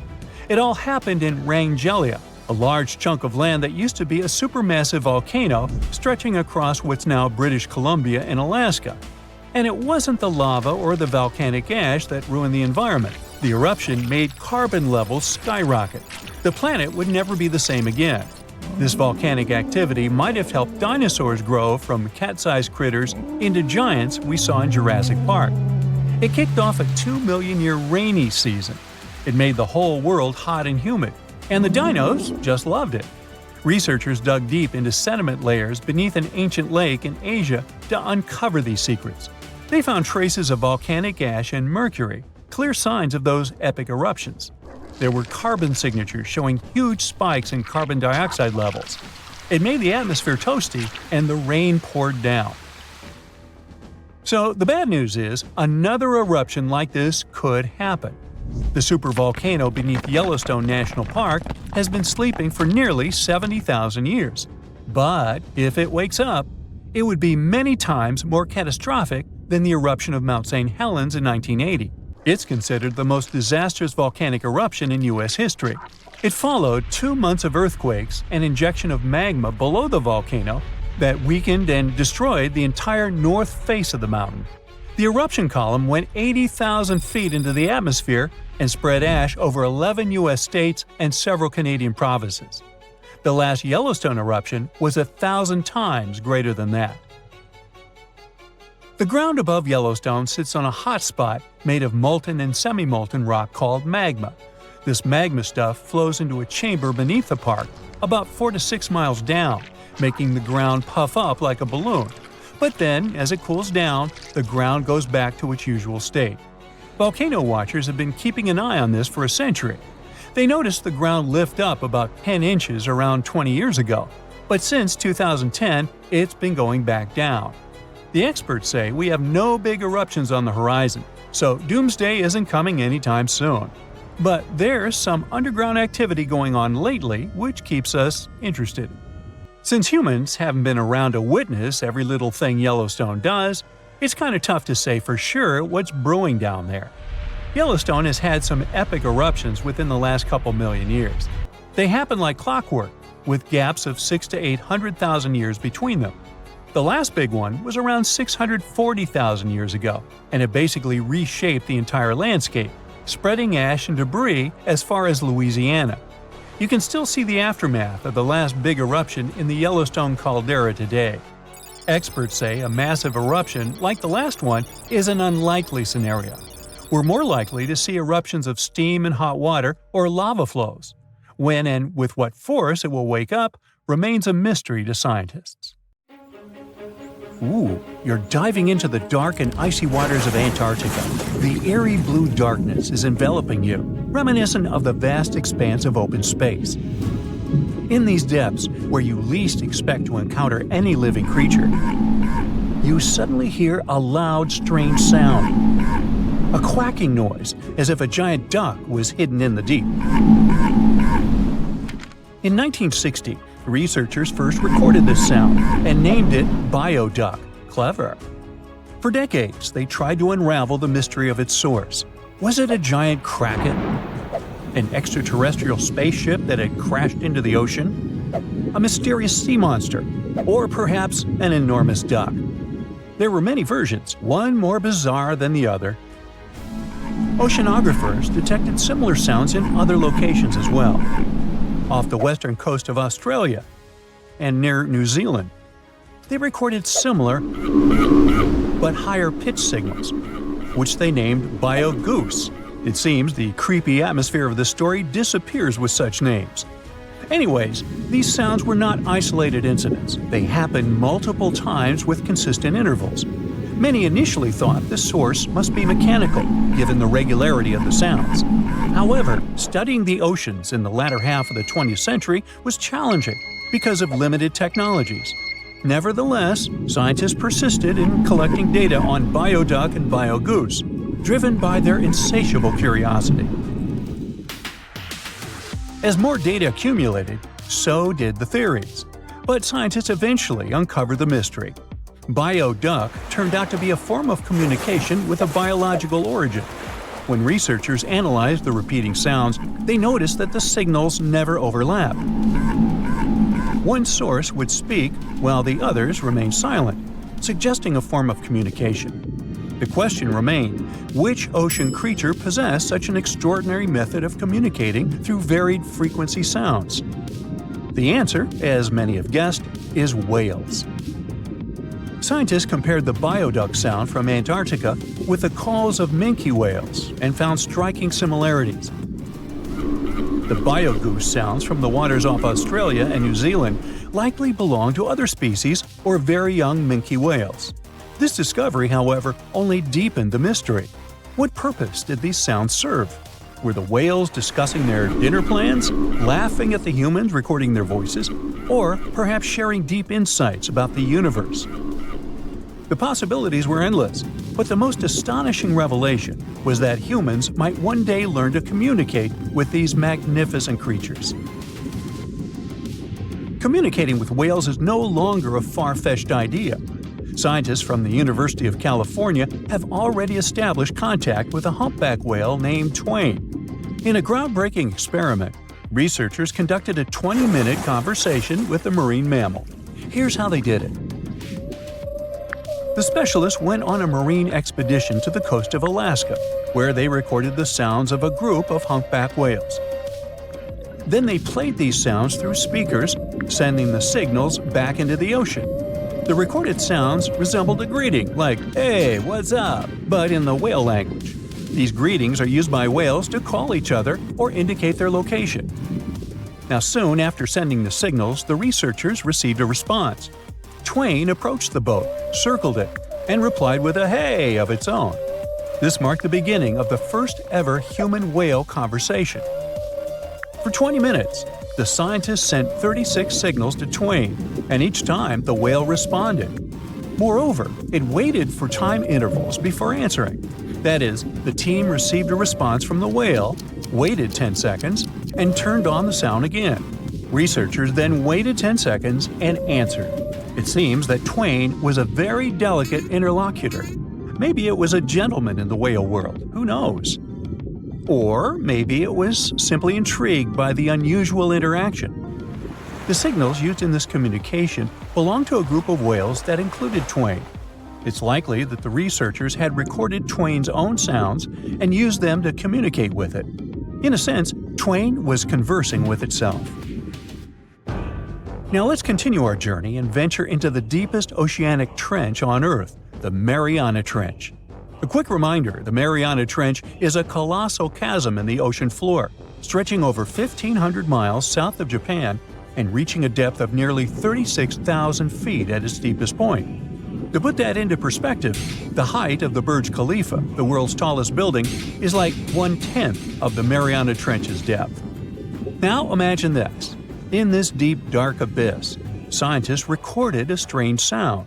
It all happened in Wrangell, a large chunk of land that used to be a supermassive volcano stretching across what's now British Columbia and Alaska. And it wasn't the lava or the volcanic ash that ruined the environment. The eruption made carbon levels skyrocket. The planet would never be the same again. This volcanic activity might have helped dinosaurs grow from cat-sized critters into giants we saw in Jurassic Park. It kicked off a 2-million-year rainy season. It made the whole world hot and humid, and the dinos just loved it. Researchers dug deep into sediment layers beneath an ancient lake in Asia to uncover these secrets. They found traces of volcanic ash and mercury, clear signs of those epic eruptions. There were carbon signatures showing huge spikes in carbon dioxide levels. It made the atmosphere toasty, and the rain poured down. So the bad news is, another eruption like this could happen. The supervolcano beneath Yellowstone National Park has been sleeping for nearly 70,000 years. But if it wakes up, it would be many times more catastrophic than the eruption of Mount St. Helens in 1980. It's considered the most disastrous volcanic eruption in U.S. history. It followed 2 months of earthquakes and injection of magma below the volcano that weakened and destroyed the entire north face of the mountain. The eruption column went 80,000 feet into the atmosphere and spread ash over 11 U.S. states and several Canadian provinces. The last Yellowstone eruption was 1,000 times greater than that. The ground above Yellowstone sits on a hot spot made of molten and semi-molten rock called magma. This magma stuff flows into a chamber beneath the park, about 4 to 6 miles down, making the ground puff up like a balloon. But then, as it cools down, the ground goes back to its usual state. Volcano watchers have been keeping an eye on this for a century. They noticed the ground lift up about 10 inches around 20 years ago, but since 2010, it's been going back down. The experts say we have no big eruptions on the horizon, so doomsday isn't coming anytime soon. But there's some underground activity going on lately which keeps us interested. Since humans haven't been around to witness every little thing Yellowstone does, it's kind of tough to say for sure what's brewing down there. Yellowstone has had some epic eruptions within the last couple million years. They happen like clockwork, with gaps of 600,000 to 800,000 years between them. The last big one was around 640,000 years ago, and it basically reshaped the entire landscape, spreading ash and debris as far as Louisiana. You can still see the aftermath of the last big eruption in the Yellowstone caldera today. Experts say a massive eruption like the last one is an unlikely scenario. We're more likely to see eruptions of steam and hot water or lava flows. When and with what force it will wake up remains a mystery to scientists. Ooh, you're diving into the dark and icy waters of Antarctica. The airy blue darkness is enveloping you, reminiscent of the vast expanse of open space. In these depths, where you least expect to encounter any living creature, you suddenly hear a loud, strange sound. A quacking noise, as if a giant duck was hidden in the deep. In 1960, researchers first recorded this sound and named it bioduck. Clever. For decades, they tried to unravel the mystery of its source. Was it a giant kraken? An extraterrestrial spaceship that had crashed into the ocean? A mysterious sea monster? Or perhaps an enormous duck? There were many versions, one more bizarre than the other. Oceanographers detected similar sounds in other locations as well. Off the western coast of Australia and near New Zealand. They recorded similar but higher pitch signals, which they named bio-goose. It seems the creepy atmosphere of the story disappears with such names. Anyways, these sounds were not isolated incidents. They happened multiple times with consistent intervals. Many initially thought the source must be mechanical, given the regularity of the sounds. However, studying the oceans in the latter half of the 20th century was challenging because of limited technologies. Nevertheless, scientists persisted in collecting data on bioduck and biogoose, driven by their insatiable curiosity. As more data accumulated, so did the theories. But scientists eventually uncovered the mystery. Bioduck turned out to be a form of communication with a biological origin. When researchers analyzed the repeating sounds, they noticed that the signals never overlapped. One source would speak while the others remained silent, suggesting a form of communication. The question remained, which ocean creature possessed such an extraordinary method of communicating through varied frequency sounds? The answer, as many have guessed, is whales. Scientists compared the bioduck sound from Antarctica with the calls of minke whales and found striking similarities. The biogoose sounds from the waters off Australia and New Zealand likely belong to other species or very young minke whales. This discovery, however, only deepened the mystery. What purpose did these sounds serve? Were the whales discussing their dinner plans, laughing at the humans recording their voices, or perhaps sharing deep insights about the universe? The possibilities were endless, but the most astonishing revelation was that humans might one day learn to communicate with these magnificent creatures. Communicating with whales is no longer a far-fetched idea. Scientists from the University of California have already established contact with a humpback whale named Twain. In a groundbreaking experiment, researchers conducted a 20-minute conversation with the marine mammal. Here's how they did it. The specialists went on a marine expedition to the coast of Alaska, where they recorded the sounds of a group of humpback whales. Then they played these sounds through speakers, sending the signals back into the ocean. The recorded sounds resembled a greeting, like, "Hey, what's up?" but in the whale language. These greetings are used by whales to call each other or indicate their location. Now, soon after sending the signals, the researchers received a response. Twain approached the boat, circled it, and replied with a "hey" of its own. This marked the beginning of the first ever human-whale conversation. For 20 minutes, the scientists sent 36 signals to Twain, and each time the whale responded. Moreover, it waited for time intervals before answering. That is, the team received a response from the whale, waited 10 seconds, and turned on the sound again. Researchers then waited 10 seconds and answered. It seems that Twain was a very delicate interlocutor. Maybe it was a gentleman in the whale world, who knows? Or maybe it was simply intrigued by the unusual interaction. The signals used in this communication belonged to a group of whales that included Twain. It's likely that the researchers had recorded Twain's own sounds and used them to communicate with it. In a sense, Twain was conversing with itself. Now let's continue our journey and venture into the deepest oceanic trench on Earth, the Mariana Trench. A quick reminder, the Mariana Trench is a colossal chasm in the ocean floor, stretching over 1,500 miles south of Japan and reaching a depth of nearly 36,000 feet at its deepest point. To put that into perspective, the height of the Burj Khalifa, the world's tallest building, is like 1/10 of the Mariana Trench's depth. Now imagine this. In this deep, dark abyss, scientists recorded a strange sound.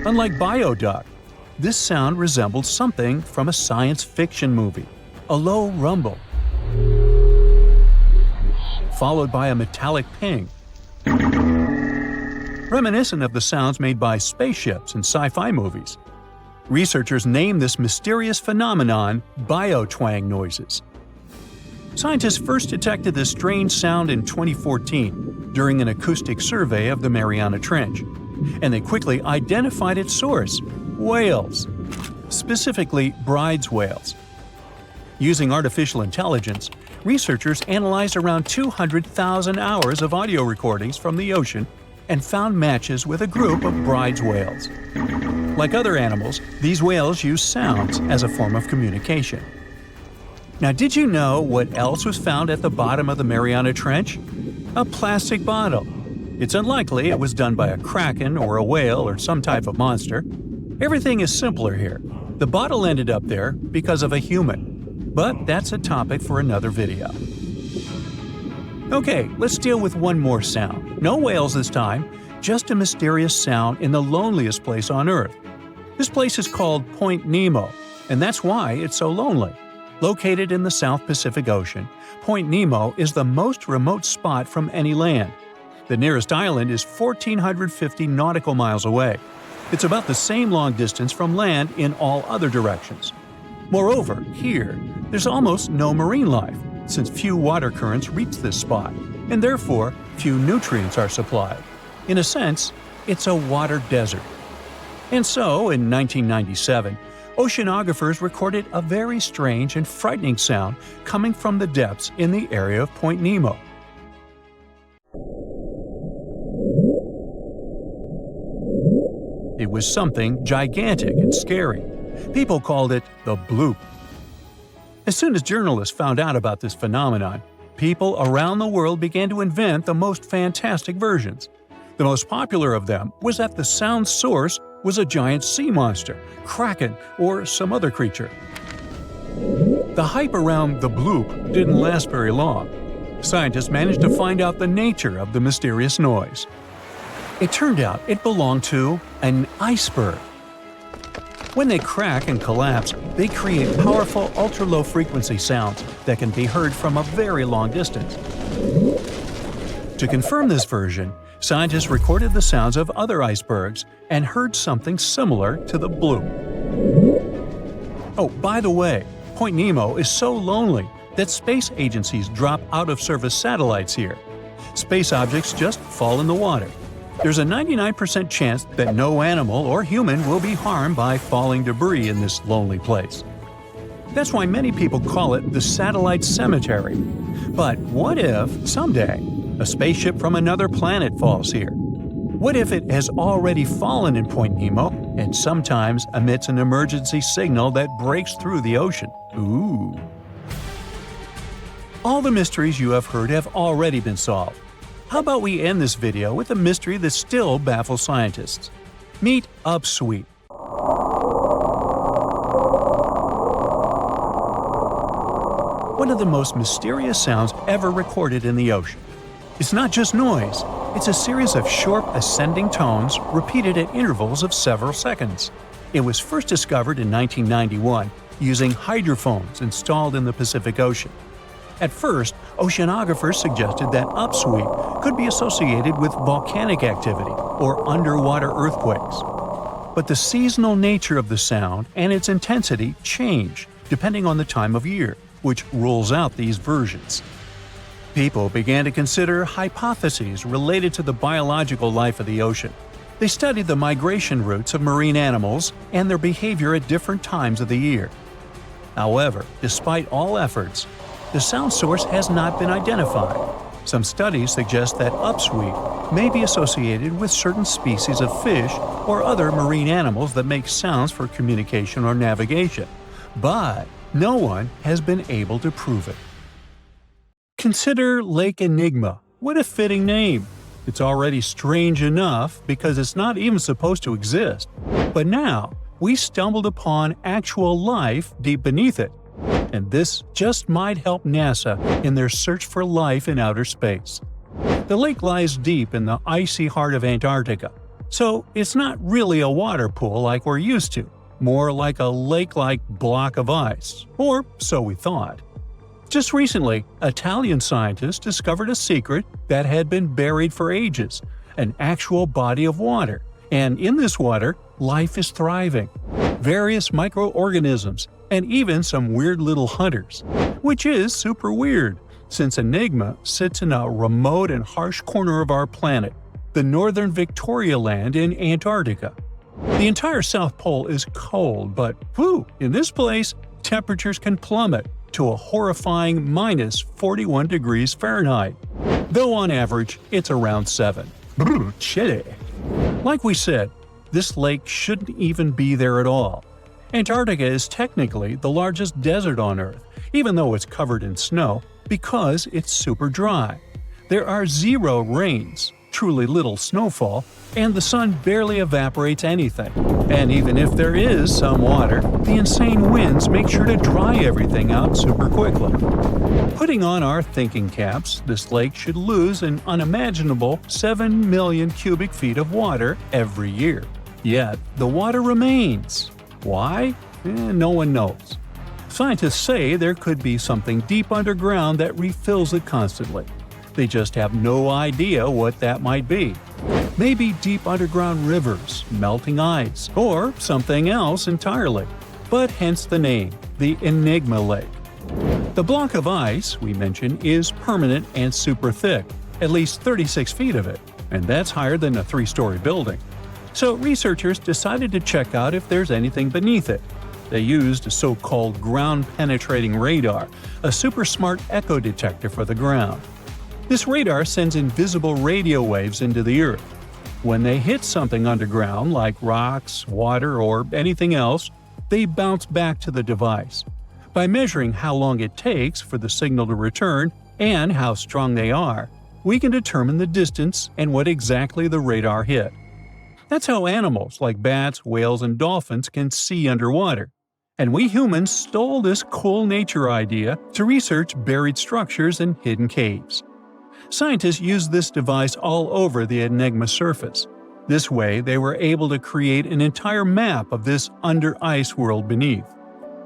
Unlike bioduck, this sound resembled something from a science fiction movie, a low rumble, followed by a metallic ping, reminiscent of the sounds made by spaceships in sci-fi movies. Researchers named this mysterious phenomenon biotwang noises. Scientists first detected this strange sound in 2014 during an acoustic survey of the Mariana Trench, and they quickly identified its source: whales, specifically Bride's whales. Using artificial intelligence, researchers analyzed around 200,000 hours of audio recordings from the ocean and found matches with a group of Bride's whales. Like other animals, these whales use sounds as a form of communication. Now, did you know what else was found at the bottom of the Mariana Trench? A plastic bottle. It's unlikely it was done by a kraken or a whale or some type of monster. Everything is simpler here. The bottle ended up there because of a human. But that's a topic for another video. Okay, let's deal with one more sound. No whales this time, just a mysterious sound in the loneliest place on Earth. This place is called Point Nemo, and that's why it's so lonely. Located in the South Pacific Ocean, Point Nemo is the most remote spot from any land. The nearest island is 1,450 nautical miles away. It's about the same long distance from land in all other directions. Moreover, here, there's almost no marine life, since few water currents reach this spot, and therefore few nutrients are supplied. In a sense, it's a water desert. And so, in 1997, oceanographers recorded a very strange and frightening sound coming from the depths in the area of Point Nemo. It was something gigantic and scary. People called it the bloop. As soon as journalists found out about this phenomenon, people around the world began to invent the most fantastic versions. The most popular of them was that the sound source was a giant sea monster, kraken, or some other creature. The hype around the bloop didn't last very long. Scientists managed to find out the nature of the mysterious noise. It turned out it belonged to an iceberg. When they crack and collapse, they create powerful ultra-low frequency sounds that can be heard from a very long distance. To confirm this version, scientists recorded the sounds of other icebergs and heard something similar to the bloop. Oh, by the way, Point Nemo is so lonely that space agencies drop out-of-service satellites here. Space objects just fall in the water. There's a 99% chance that no animal or human will be harmed by falling debris in this lonely place. That's why many people call it the satellite cemetery. But what if, someday, a spaceship from another planet falls here? What if it has already fallen in Point Nemo and sometimes emits an emergency signal that breaks through the ocean? Ooh. All the mysteries you have heard have already been solved. How about we end this video with a mystery that still baffles scientists? Meet upsweep. One of the most mysterious sounds ever recorded in the ocean. It's not just noise, it's a series of short ascending tones repeated at intervals of several seconds. It was first discovered in 1991 using hydrophones installed in the Pacific Ocean. At first, oceanographers suggested that upsweep could be associated with volcanic activity or underwater earthquakes. But the seasonal nature of the sound and its intensity change depending on the time of year, which rules out these versions. People began to consider hypotheses related to the biological life of the ocean. They studied the migration routes of marine animals and their behavior at different times of the year. However, despite all efforts, the sound source has not been identified. Some studies suggest that upsweep may be associated with certain species of fish or other marine animals that make sounds for communication or navigation, but no one has been able to prove it. Consider Lake Enigma. What a fitting name! It's already strange enough because it's not even supposed to exist. But now, we stumbled upon actual life deep beneath it. And this just might help NASA in their search for life in outer space. The lake lies deep in the icy heart of Antarctica, so it's not really a water pool like we're used to, more like a lake-like block of ice, or so we thought. Just recently, Italian scientists discovered a secret that had been buried for ages, an actual body of water, and in this water, life is thriving. Various microorganisms, and even some weird little hunters. Which is super weird, since Enigma sits in a remote and harsh corner of our planet, the northern Victoria Land in Antarctica. The entire South Pole is cold, but in this place, temperatures can plummet to a horrifying minus 41 degrees Fahrenheit, though on average it's around 7. Chilly. Like we said, this lake shouldn't even be there at all. Antarctica is technically the largest desert on Earth, even though it's covered in snow, because it's super dry. There are zero rains, truly little snowfall, and the sun barely evaporates anything. And even if there is some water, the insane winds make sure to dry everything out super quickly. Putting on our thinking caps, this lake should lose an unimaginable 7 million cubic feet of water every year. Yet, the water remains. Why? No one knows. Scientists say there could be something deep underground that refills it constantly. They just have no idea what that might be. Maybe deep underground rivers, melting ice, or something else entirely. But hence the name, the Enigma Lake. The block of ice we mentioned is permanent and super thick, at least 36 feet of it, and that's higher than a 3-story building. So researchers decided to check out if there's anything beneath it. They used a so-called ground-penetrating radar, a super-smart echo detector for the ground. This radar sends invisible radio waves into the Earth. When they hit something underground, like rocks, water, or anything else, they bounce back to the device. By measuring how long it takes for the signal to return and how strong they are, we can determine the distance and what exactly the radar hit. That's how animals like bats, whales, and dolphins can see underwater. And we humans stole this cool nature idea to research buried structures and hidden caves. Scientists used this device all over the Enigma surface. This way, they were able to create an entire map of this under-ice world beneath.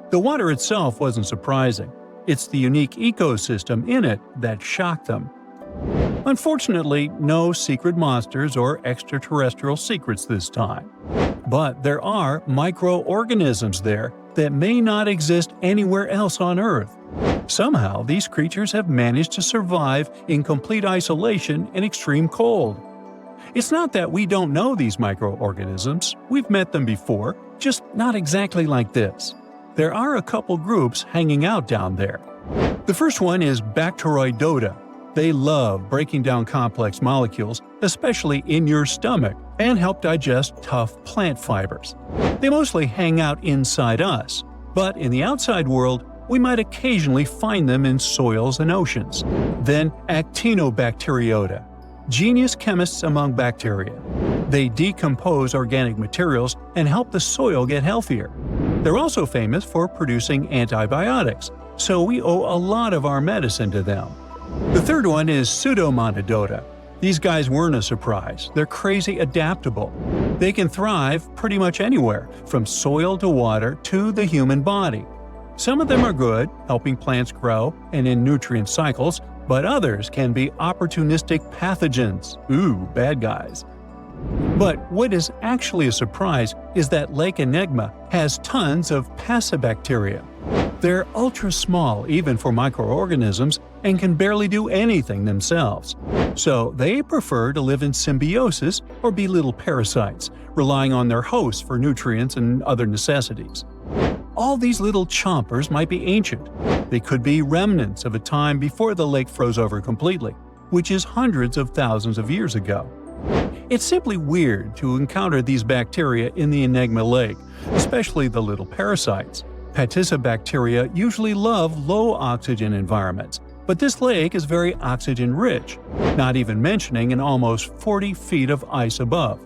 The water itself wasn't surprising. It's the unique ecosystem in it that shocked them. Unfortunately, no secret monsters or extraterrestrial secrets this time. But there are microorganisms there that may not exist anywhere else on Earth. Somehow, these creatures have managed to survive in complete isolation and extreme cold. It's not that we don't know these microorganisms, we've met them before, just not exactly like this. There are a couple groups hanging out down there. The first one is Bacteroidota. They love breaking down complex molecules, especially in your stomach, and help digest tough plant fibers. They mostly hang out inside us, but in the outside world, we might occasionally find them in soils and oceans. Then Actinobacteriota, genius chemists among bacteria. They decompose organic materials and help the soil get healthier. They're also famous for producing antibiotics, so we owe a lot of our medicine to them. The third one is Pseudomonadota. These guys weren't a surprise. They're crazy adaptable. They can thrive pretty much anywhere, from soil to water to the human body. Some of them are good, helping plants grow and in nutrient cycles, but others can be opportunistic pathogens. Ooh, bad guys. But what is actually a surprise is that Lake Enigma has tons of passibacteria. They're ultra-small even for microorganisms and can barely do anything themselves. So they prefer to live in symbiosis or be little parasites, relying on their hosts for nutrients and other necessities. All these little chompers might be ancient. They could be remnants of a time before the lake froze over completely, which is hundreds of thousands of years ago. It's simply weird to encounter these bacteria in the Enigma Lake, especially the little parasites. Passibacteria usually love low-oxygen environments, but this lake is very oxygen-rich, not even mentioning an almost 40 feet of ice above.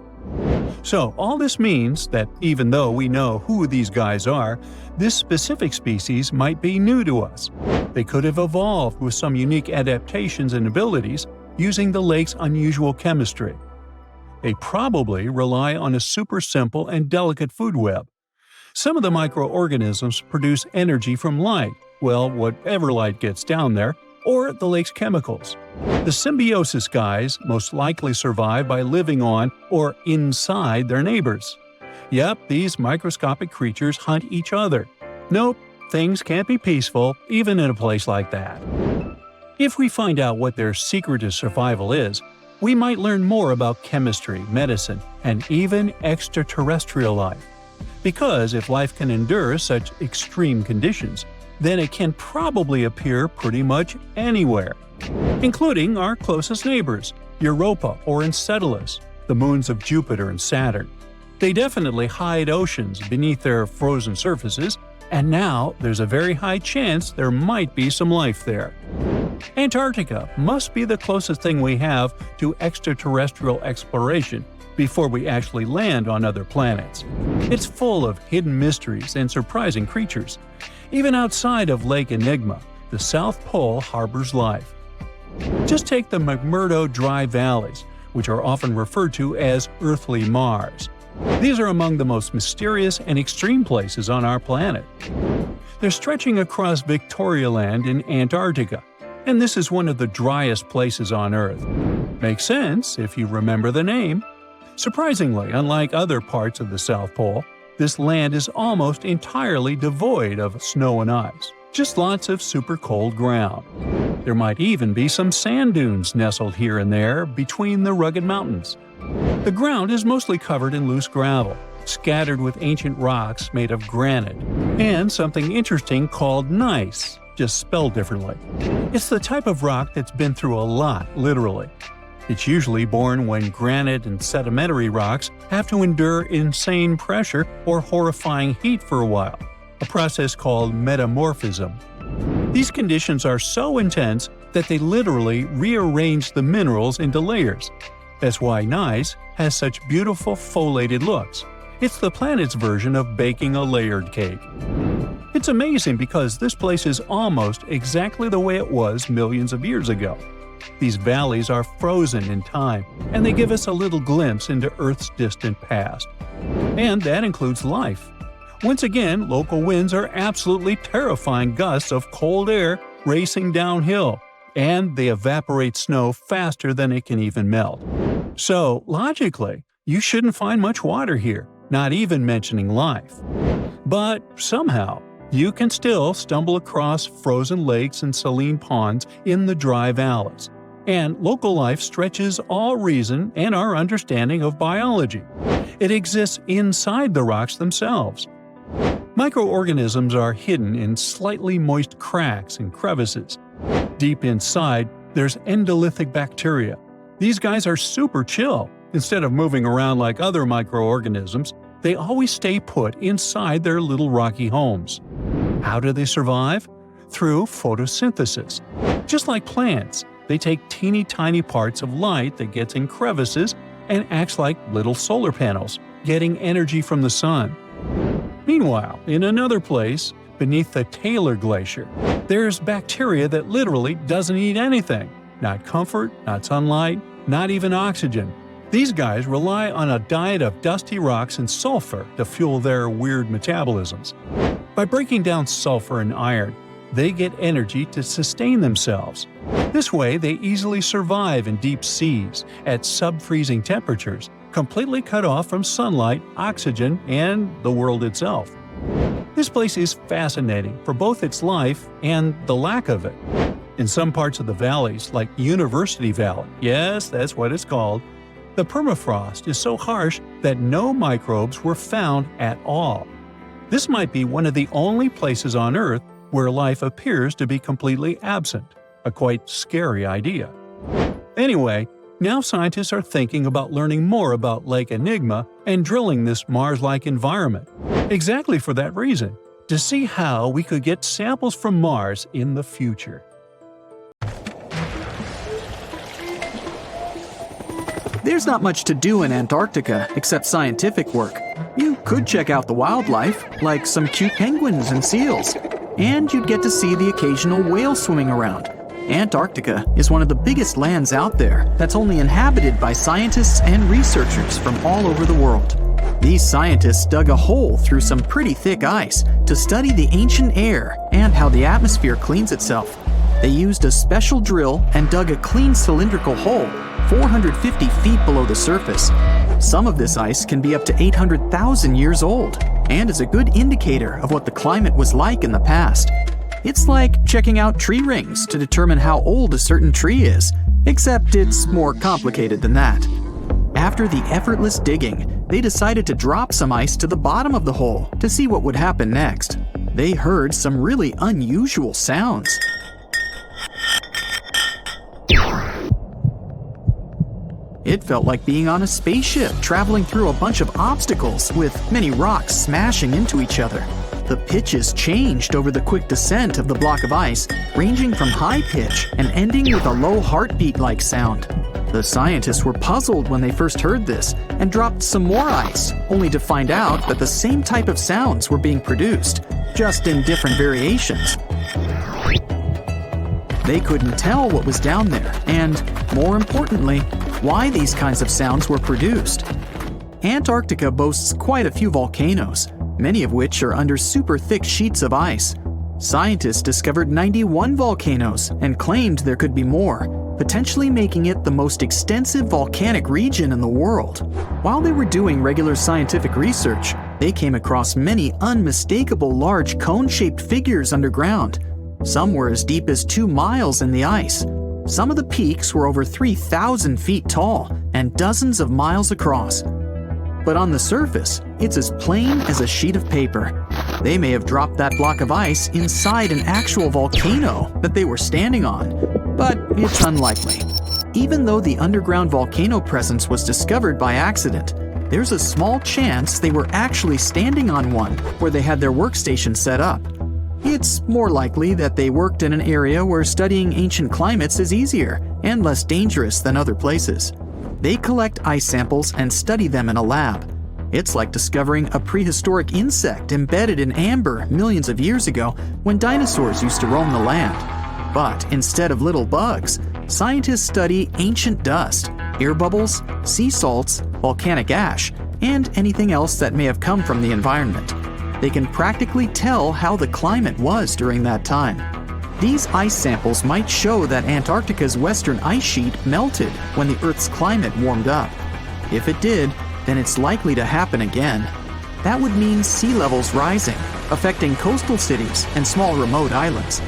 So all this means that even though we know who these guys are, this specific species might be new to us. They could have evolved with some unique adaptations and abilities using the lake's unusual chemistry. They probably rely on a super simple and delicate food web. Some of the microorganisms produce energy from light, well, whatever light gets down there, or the lake's chemicals. The symbiosis guys most likely survive by living on or inside their neighbors. Yep, these microscopic creatures hunt each other. Nope, things can't be peaceful even in a place like that. If we find out what their secret to survival is, we might learn more about chemistry, medicine, and even extraterrestrial life. Because if life can endure such extreme conditions, then it can probably appear pretty much anywhere, including our closest neighbors, Europa or Enceladus, the moons of Jupiter and Saturn. They definitely hide oceans beneath their frozen surfaces, and now there's a very high chance there might be some life there. Antarctica must be the closest thing we have to extraterrestrial exploration before we actually land on other planets. It's full of hidden mysteries and surprising creatures. Even outside of Lake Enigma, the South Pole harbors life. Just take the McMurdo Dry Valleys, which are often referred to as Earthly Mars. These are among the most mysterious and extreme places on our planet. They're stretching across Victoria Land in Antarctica, and this is one of the driest places on Earth. Makes sense if you remember the name. Surprisingly, unlike other parts of the South Pole, this land is almost entirely devoid of snow and ice, just lots of super cold ground. There might even be some sand dunes nestled here and there between the rugged mountains. The ground is mostly covered in loose gravel, scattered with ancient rocks made of granite, and something interesting called gneiss, just spelled differently. It's the type of rock that's been through a lot, literally. It's usually born when granite and sedimentary rocks have to endure insane pressure or horrifying heat for a while, a process called metamorphism. These conditions are so intense that they literally rearrange the minerals into layers. That's why gneiss has such beautiful foliated looks. It's the planet's version of baking a layered cake. It's amazing because this place is almost exactly the way it was millions of years ago. These valleys are frozen in time, and they give us a little glimpse into Earth's distant past. And that includes life. Once again, local winds are absolutely terrifying gusts of cold air racing downhill, and they evaporate snow faster than it can even melt. So, logically, you shouldn't find much water here, not even mentioning life. But somehow, you can still stumble across frozen lakes and saline ponds in the dry valleys. And local life stretches all reason and our understanding of biology. It exists inside the rocks themselves. Microorganisms are hidden in slightly moist cracks and crevices. Deep inside, there's endolithic bacteria. These guys are super chill. Instead of moving around like other microorganisms, they always stay put inside their little rocky homes. How do they survive? Through photosynthesis. Just like plants, they take teeny tiny parts of light that gets in crevices and acts like little solar panels, getting energy from the sun. Meanwhile, in another place, beneath the Taylor Glacier, there's bacteria that literally doesn't eat anything. Not comfort, not sunlight, not even oxygen. These guys rely on a diet of dusty rocks and sulfur to fuel their weird metabolisms. By breaking down sulfur and iron, they get energy to sustain themselves. This way, they easily survive in deep seas at sub-freezing temperatures, completely cut off from sunlight, oxygen, and the world itself. This place is fascinating for both its life and the lack of it. In some parts of the valleys, like University Valley, yes, that's what it's called, the permafrost is so harsh that no microbes were found at all. This might be one of the only places on Earth where life appears to be completely absent, a quite scary idea. Anyway, now scientists are thinking about learning more about Lake Enigma and drilling this Mars-like environment. Exactly for that reason, to see how we could get samples from Mars in the future. There's not much to do in Antarctica except scientific work. You could check out the wildlife, like some cute penguins and seals, and you'd get to see the occasional whale swimming around. Antarctica is one of the biggest lands out there that's only inhabited by scientists and researchers from all over the world. These scientists dug a hole through some pretty thick ice to study the ancient air and how the atmosphere cleans itself. They used a special drill and dug a clean cylindrical hole 450 feet below the surface. Some of this ice can be up to 800,000 years old and is a good indicator of what the climate was like in the past. It's like checking out tree rings to determine how old a certain tree is, except it's more complicated than that. After the effortless digging, they decided to drop some ice to the bottom of the hole to see what would happen next. They heard some really unusual sounds. It felt like being on a spaceship traveling through a bunch of obstacles with many rocks smashing into each other. The pitches changed over the quick descent of the block of ice, ranging from high pitch and ending with a low heartbeat-like sound. The scientists were puzzled when they first heard this and dropped some more ice, only to find out that the same type of sounds were being produced, just in different variations. They couldn't tell what was down there, and, more importantly, why these kinds of sounds were produced. Antarctica boasts quite a few volcanoes, many of which are under super thick sheets of ice. Scientists discovered 91 volcanoes and claimed there could be more, potentially making it the most extensive volcanic region in the world. While they were doing regular scientific research, they came across many unmistakable large cone-shaped figures underground. Some were as deep as 2 miles in the ice. Some of the peaks were over 3,000 feet tall and dozens of miles across. But on the surface, it's as plain as a sheet of paper. They may have dropped that block of ice inside an actual volcano that they were standing on, but it's unlikely. Even though the underground volcano presence was discovered by accident, there's a small chance they were actually standing on one where they had their workstation set up. It's more likely that they worked in an area where studying ancient climates is easier and less dangerous than other places. They collect ice samples and study them in a lab. It's like discovering a prehistoric insect embedded in amber millions of years ago when dinosaurs used to roam the land. But instead of little bugs, scientists study ancient dust, air bubbles, sea salts, volcanic ash, and anything else that may have come from the environment. They can practically tell how the climate was during that time. These ice samples might show that Antarctica's western ice sheet melted when the Earth's climate warmed up. If it did, then it's likely to happen again. That would mean sea levels rising, affecting coastal cities and small remote islands.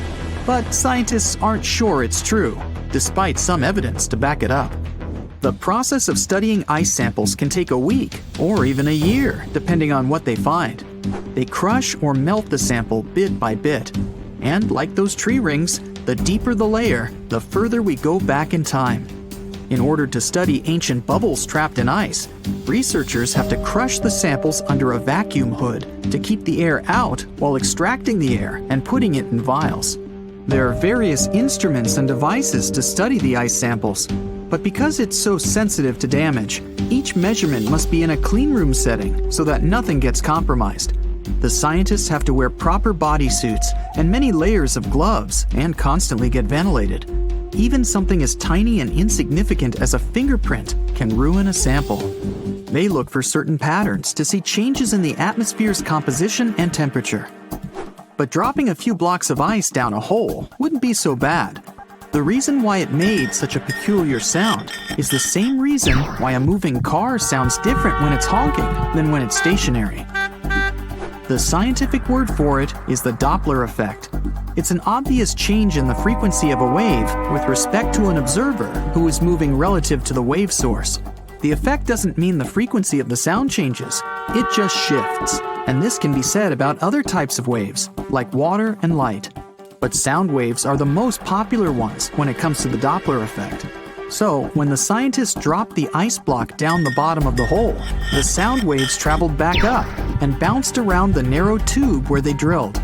But scientists aren't sure it's true, despite some evidence to back it up. The process of studying ice samples can take a week or even a year, depending on what they find. They crush or melt the sample bit by bit. And like those tree rings, the deeper the layer, the further we go back in time. In order to study ancient bubbles trapped in ice, researchers have to crush the samples under a vacuum hood to keep the air out while extracting the air and putting it in vials. There are various instruments and devices to study the ice samples, but because it's so sensitive to damage, each measurement must be in a clean room setting so that nothing gets compromised. The scientists have to wear proper bodysuits and many layers of gloves and constantly get ventilated. Even something as tiny and insignificant as a fingerprint can ruin a sample. They look for certain patterns to see changes in the atmosphere's composition and temperature. But dropping a few blocks of ice down a hole wouldn't be so bad. The reason why it made such a peculiar sound is the same reason why a moving car sounds different when it's honking than when it's stationary. The scientific word for it is the Doppler effect. It's an obvious change in the frequency of a wave with respect to an observer who is moving relative to the wave source. The effect doesn't mean the frequency of the sound changes, it just shifts. And this can be said about other types of waves, like water and light. But sound waves are the most popular ones when it comes to the Doppler effect. So, when the scientists dropped the ice block down the bottom of the hole, the sound waves traveled back up and bounced around the narrow tube where they drilled.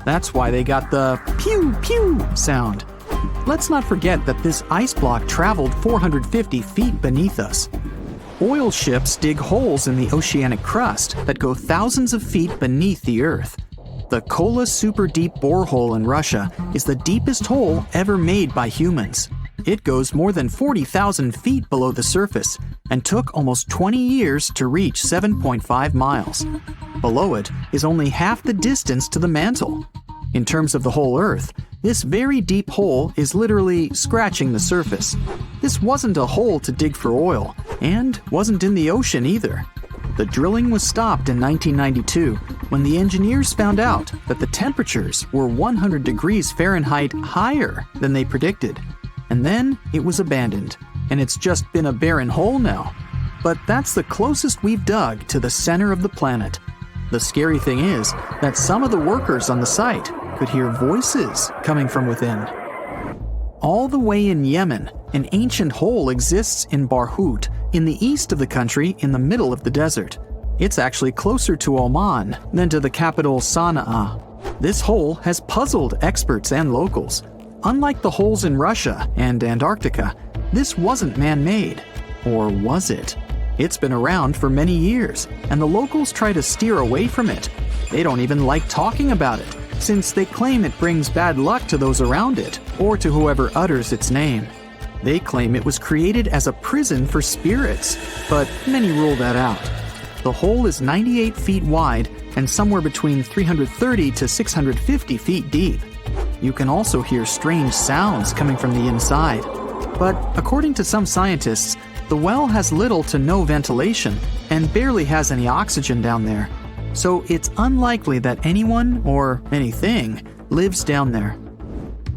That's why they got the pew pew sound. Let's not forget that this ice block traveled 450 feet beneath us. Oil ships dig holes in the oceanic crust that go thousands of feet beneath the Earth. The Kola Super Deep Borehole in Russia is the deepest hole ever made by humans. It goes more than 40,000 feet below the surface and took almost 20 years to reach 7.5 miles. Below it is only half the distance to the mantle. In terms of the whole Earth, this very deep hole is literally scratching the surface. This wasn't a hole to dig for oil, and wasn't in the ocean either. The drilling was stopped in 1992 when the engineers found out that the temperatures were 100 degrees Fahrenheit higher than they predicted. And then it was abandoned, and it's just been a barren hole now. But that's the closest we've dug to the center of the planet. The scary thing is that some of the workers on the site could hear voices coming from within. All the way in Yemen, an ancient hole exists in Barhout, in the east of the country in the middle of the desert. It's actually closer to Oman than to the capital Sana'a. This hole has puzzled experts and locals. Unlike the holes in Russia and Antarctica, this wasn't man-made. Or was it? It's been around for many years, and the locals try to steer away from it. They don't even like talking about it, since they claim it brings bad luck to those around it, or to whoever utters its name. They claim it was created as a prison for spirits, but many rule that out. The hole is 98 feet wide and somewhere between 330 to 650 feet deep. You can also hear strange sounds coming from the inside. But according to some scientists, the well has little to no ventilation and barely has any oxygen down there. So it's unlikely that anyone, or anything, lives down there.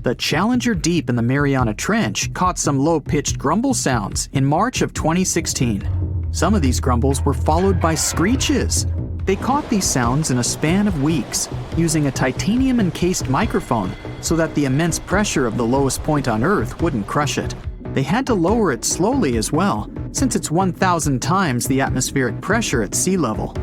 The Challenger Deep in the Mariana Trench caught some low-pitched grumble sounds in March of 2016. Some of these grumbles were followed by screeches. They caught these sounds in a span of weeks, using a titanium-encased microphone so that the immense pressure of the lowest point on Earth wouldn't crush it. They had to lower it slowly as well, since it's 1,000 times the atmospheric pressure at sea level.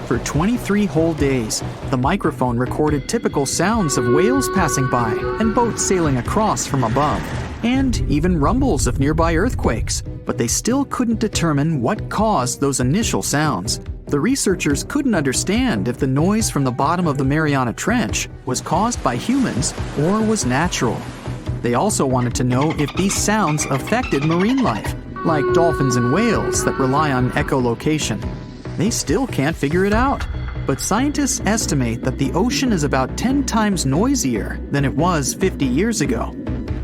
For 23 whole days, the microphone recorded typical sounds of whales passing by and boats sailing across from above, and even rumbles of nearby earthquakes, but they still couldn't determine what caused those initial sounds. The researchers couldn't understand if the noise from the bottom of the Mariana Trench was caused by humans or was natural. They also wanted to know if these sounds affected marine life, like dolphins and whales that rely on echolocation. They still can't figure it out, but scientists estimate that the ocean is about 10 times noisier than it was 50 years ago.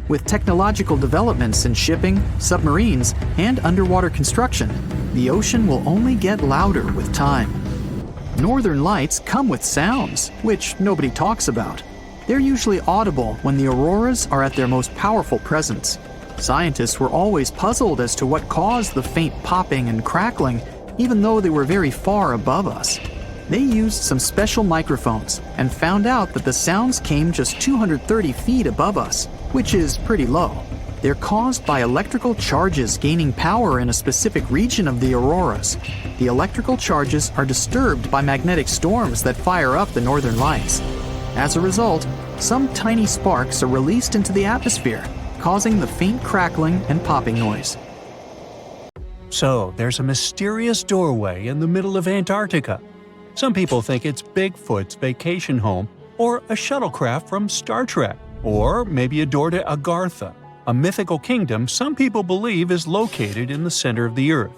With technological developments in shipping, submarines, and underwater construction, the ocean will only get louder with time. Northern lights come with sounds, which nobody talks about. They're usually audible when the auroras are at their most powerful presence. Scientists were always puzzled as to what caused the faint popping and crackling, even though they were very far above us. They used some special microphones and found out that the sounds came just 230 feet above us, which is pretty low. They're caused by electrical charges gaining power in a specific region of the auroras. The electrical charges are disturbed by magnetic storms that fire up the northern lights. As a result, some tiny sparks are released into the atmosphere, causing the faint crackling and popping noise. So, there's a mysterious doorway in the middle of Antarctica. Some people think it's Bigfoot's vacation home, or a shuttlecraft from Star Trek, or maybe a door to Agartha, a mythical kingdom some people believe is located in the center of the Earth.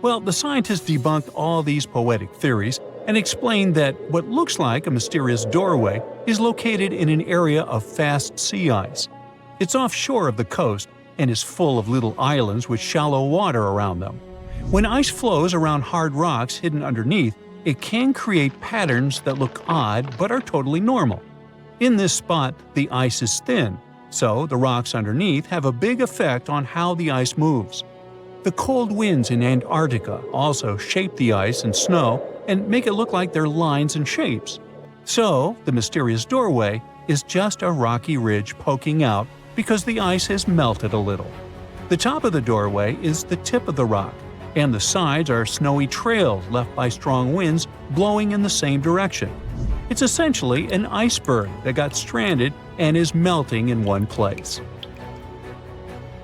Well, the scientists debunked all these poetic theories and explained that what looks like a mysterious doorway is located in an area of fast sea ice. It's offshore of the coast and is full of little islands with shallow water around them. When ice flows around hard rocks hidden underneath, it can create patterns that look odd but are totally normal. In this spot, the ice is thin, so the rocks underneath have a big effect on how the ice moves. The cold winds in Antarctica also shape the ice and snow and make it look like they're lines and shapes. So, the mysterious doorway is just a rocky ridge poking out because the ice has melted a little. The top of the doorway is the tip of the rock, and the sides are snowy trails left by strong winds blowing in the same direction. It's essentially an iceberg that got stranded and is melting in one place.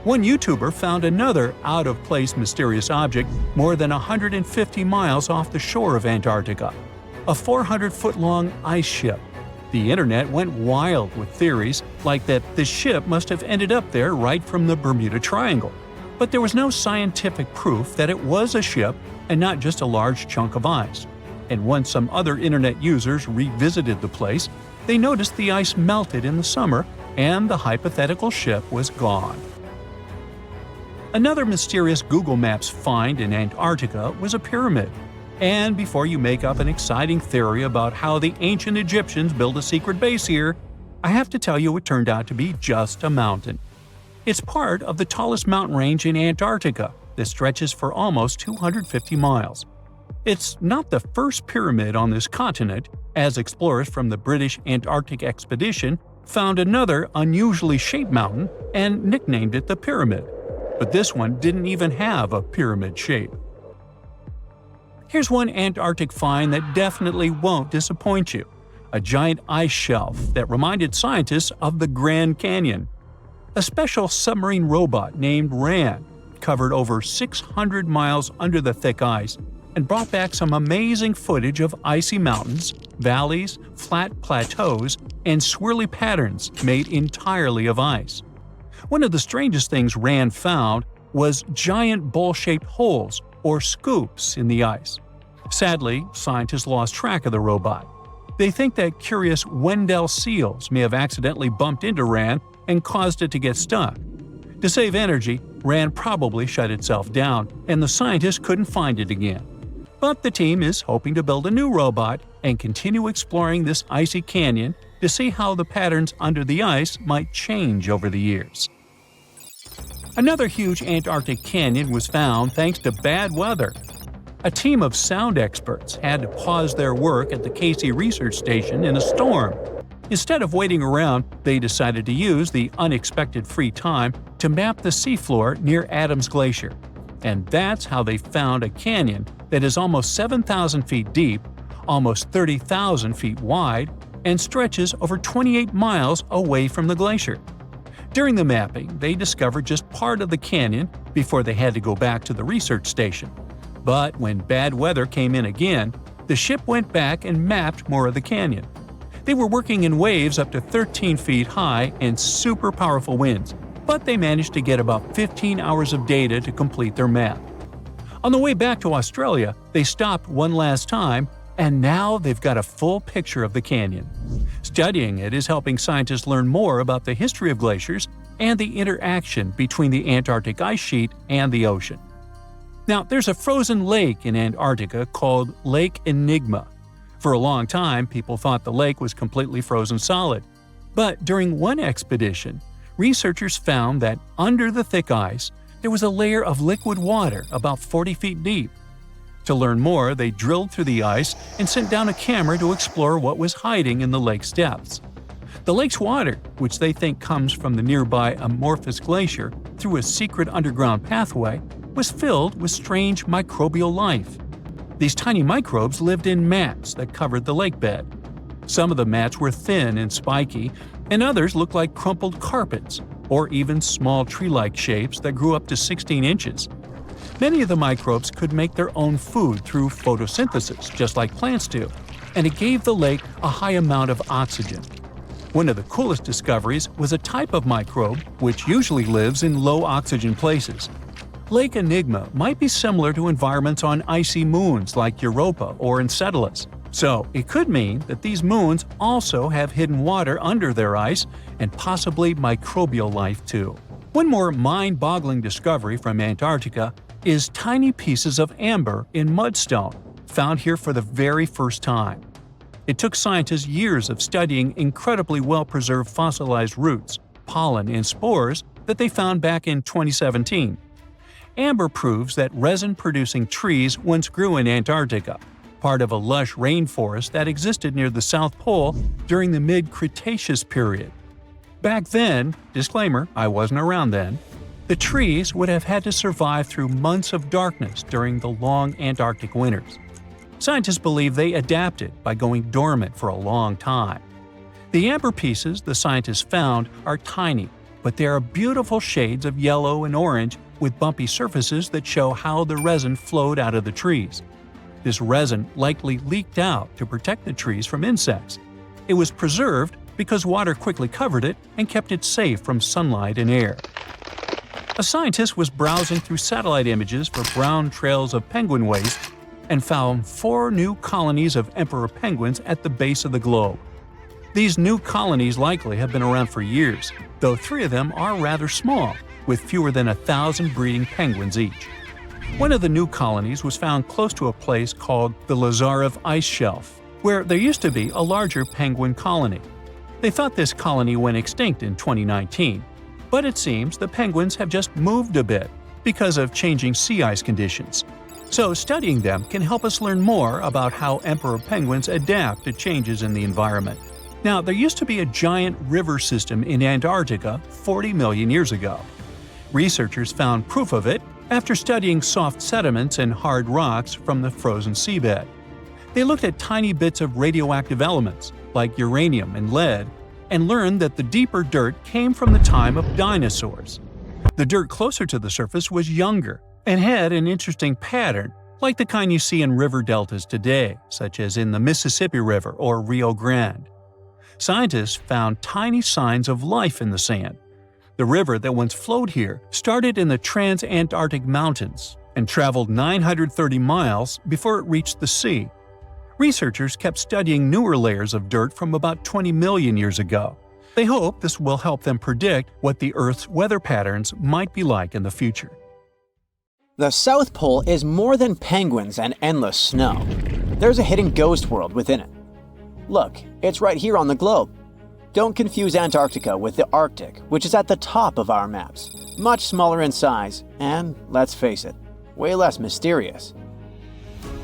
One YouTuber found another out-of-place mysterious object more than 150 miles off the shore of Antarctica, a 400-foot-long ice ship. The internet went wild with theories like that the ship must have ended up there right from the Bermuda Triangle. But there was no scientific proof that it was a ship and not just a large chunk of ice. And once some other internet users revisited the place, they noticed the ice melted in the summer and the hypothetical ship was gone. Another mysterious Google Maps find in Antarctica was a pyramid. And before you make up an exciting theory about how the ancient Egyptians built a secret base here, I have to tell you it turned out to be just a mountain. It's part of the tallest mountain range in Antarctica that stretches for almost 250 miles. It's not the first pyramid on this continent, as explorers from the British Antarctic expedition found another unusually shaped mountain and nicknamed it the Pyramid. But this one didn't even have a pyramid shape. Here's one Antarctic find that definitely won't disappoint you: a giant ice shelf that reminded scientists of the Grand Canyon. A special submarine robot named RAN covered over 600 miles under the thick ice and brought back some amazing footage of icy mountains, valleys, flat plateaus, and swirly patterns made entirely of ice. One of the strangest things RAN found was giant bowl-shaped holes, or scoops, in the ice. Sadly, scientists lost track of the robot. They think that curious Wendell seals may have accidentally bumped into RAN and caused it to get stuck. To save energy, RAN probably shut itself down, and the scientists couldn't find it again. But the team is hoping to build a new robot and continue exploring this icy canyon to see how the patterns under the ice might change over the years. Another huge Antarctic canyon was found thanks to bad weather. A team of sound experts had to pause their work at the Casey Research Station in a storm. Instead of waiting around, they decided to use the unexpected free time to map the seafloor near Adams Glacier. And that's how they found a canyon that is almost 7,000 feet deep, almost 30,000 feet wide, and stretches over 28 miles away from the glacier. During the mapping, they discovered just part of the canyon before they had to go back to the research station. But when bad weather came in again, the ship went back and mapped more of the canyon. They were working in waves up to 13 feet high and super powerful winds, but they managed to get about 15 hours of data to complete their map. On the way back to Australia, they stopped one last time, and now they've got a full picture of the canyon. Studying it is helping scientists learn more about the history of glaciers and the interaction between the Antarctic ice sheet and the ocean. Now, there's a frozen lake in Antarctica called Lake Enigma. For a long time, people thought the lake was completely frozen solid. But during one expedition, researchers found that under the thick ice, there was a layer of liquid water about 40 feet deep. To learn more, they drilled through the ice and sent down a camera to explore what was hiding in the lake's depths. The lake's water, which they think comes from the nearby amorphous glacier through a secret underground pathway, was filled with strange microbial life. These tiny microbes lived in mats that covered the lake bed. Some of the mats were thin and spiky, and others looked like crumpled carpets, or even small tree-like shapes that grew up to 16 inches. Many of the microbes could make their own food through photosynthesis, just like plants do, and it gave the lake a high amount of oxygen. One of the coolest discoveries was a type of microbe which usually lives in low-oxygen places. Lake Enigma might be similar to environments on icy moons like Europa or Enceladus, so it could mean that these moons also have hidden water under their ice and possibly microbial life too. One more mind-boggling discovery from Antarctica is tiny pieces of amber in mudstone, found here for the very first time. It took scientists years of studying incredibly well-preserved fossilized roots, pollen, and spores that they found back in 2017. Amber proves that resin-producing trees once grew in Antarctica, part of a lush rainforest that existed near the South Pole during the mid-Cretaceous period. Back then, disclaimer, I wasn't around then, the trees would have had to survive through months of darkness during the long Antarctic winters. Scientists believe they adapted by going dormant for a long time. The amber pieces the scientists found are tiny, but they are beautiful shades of yellow and orange with bumpy surfaces that show how the resin flowed out of the trees. This resin likely leaked out to protect the trees from insects. It was preserved because water quickly covered it and kept it safe from sunlight and air. A scientist was browsing through satellite images for brown trails of penguin waste and found 4 new colonies of emperor penguins at the base of the globe. These new colonies likely have been around for years, though 3 of them are rather small, with fewer than 1,000 breeding penguins each. One of the new colonies was found close to a place called the Lazarev Ice Shelf, where there used to be a larger penguin colony. They thought this colony went extinct in 2019, but it seems the penguins have just moved a bit because of changing sea ice conditions. So studying them can help us learn more about how emperor penguins adapt to changes in the environment. Now, there used to be a giant river system in Antarctica 40 million years ago. Researchers found proof of it after studying soft sediments and hard rocks from the frozen seabed. They looked at tiny bits of radioactive elements, like uranium and lead, and learned that the deeper dirt came from the time of dinosaurs. The dirt closer to the surface was younger and had an interesting pattern, like the kind you see in river deltas today, such as in the Mississippi River or Rio Grande. Scientists found tiny signs of life in the sand. The river that once flowed here started in the Trans-Antarctic Mountains and traveled 930 miles before it reached the sea. Researchers kept studying newer layers of dirt from about 20 million years ago. They hope this will help them predict what the Earth's weather patterns might be like in the future. The South Pole is more than penguins and endless snow. There's a hidden ghost world within it. Look, it's right here on the globe. Don't confuse Antarctica with the Arctic, which is at the top of our maps. Much smaller in size, and, let's face it, way less mysterious.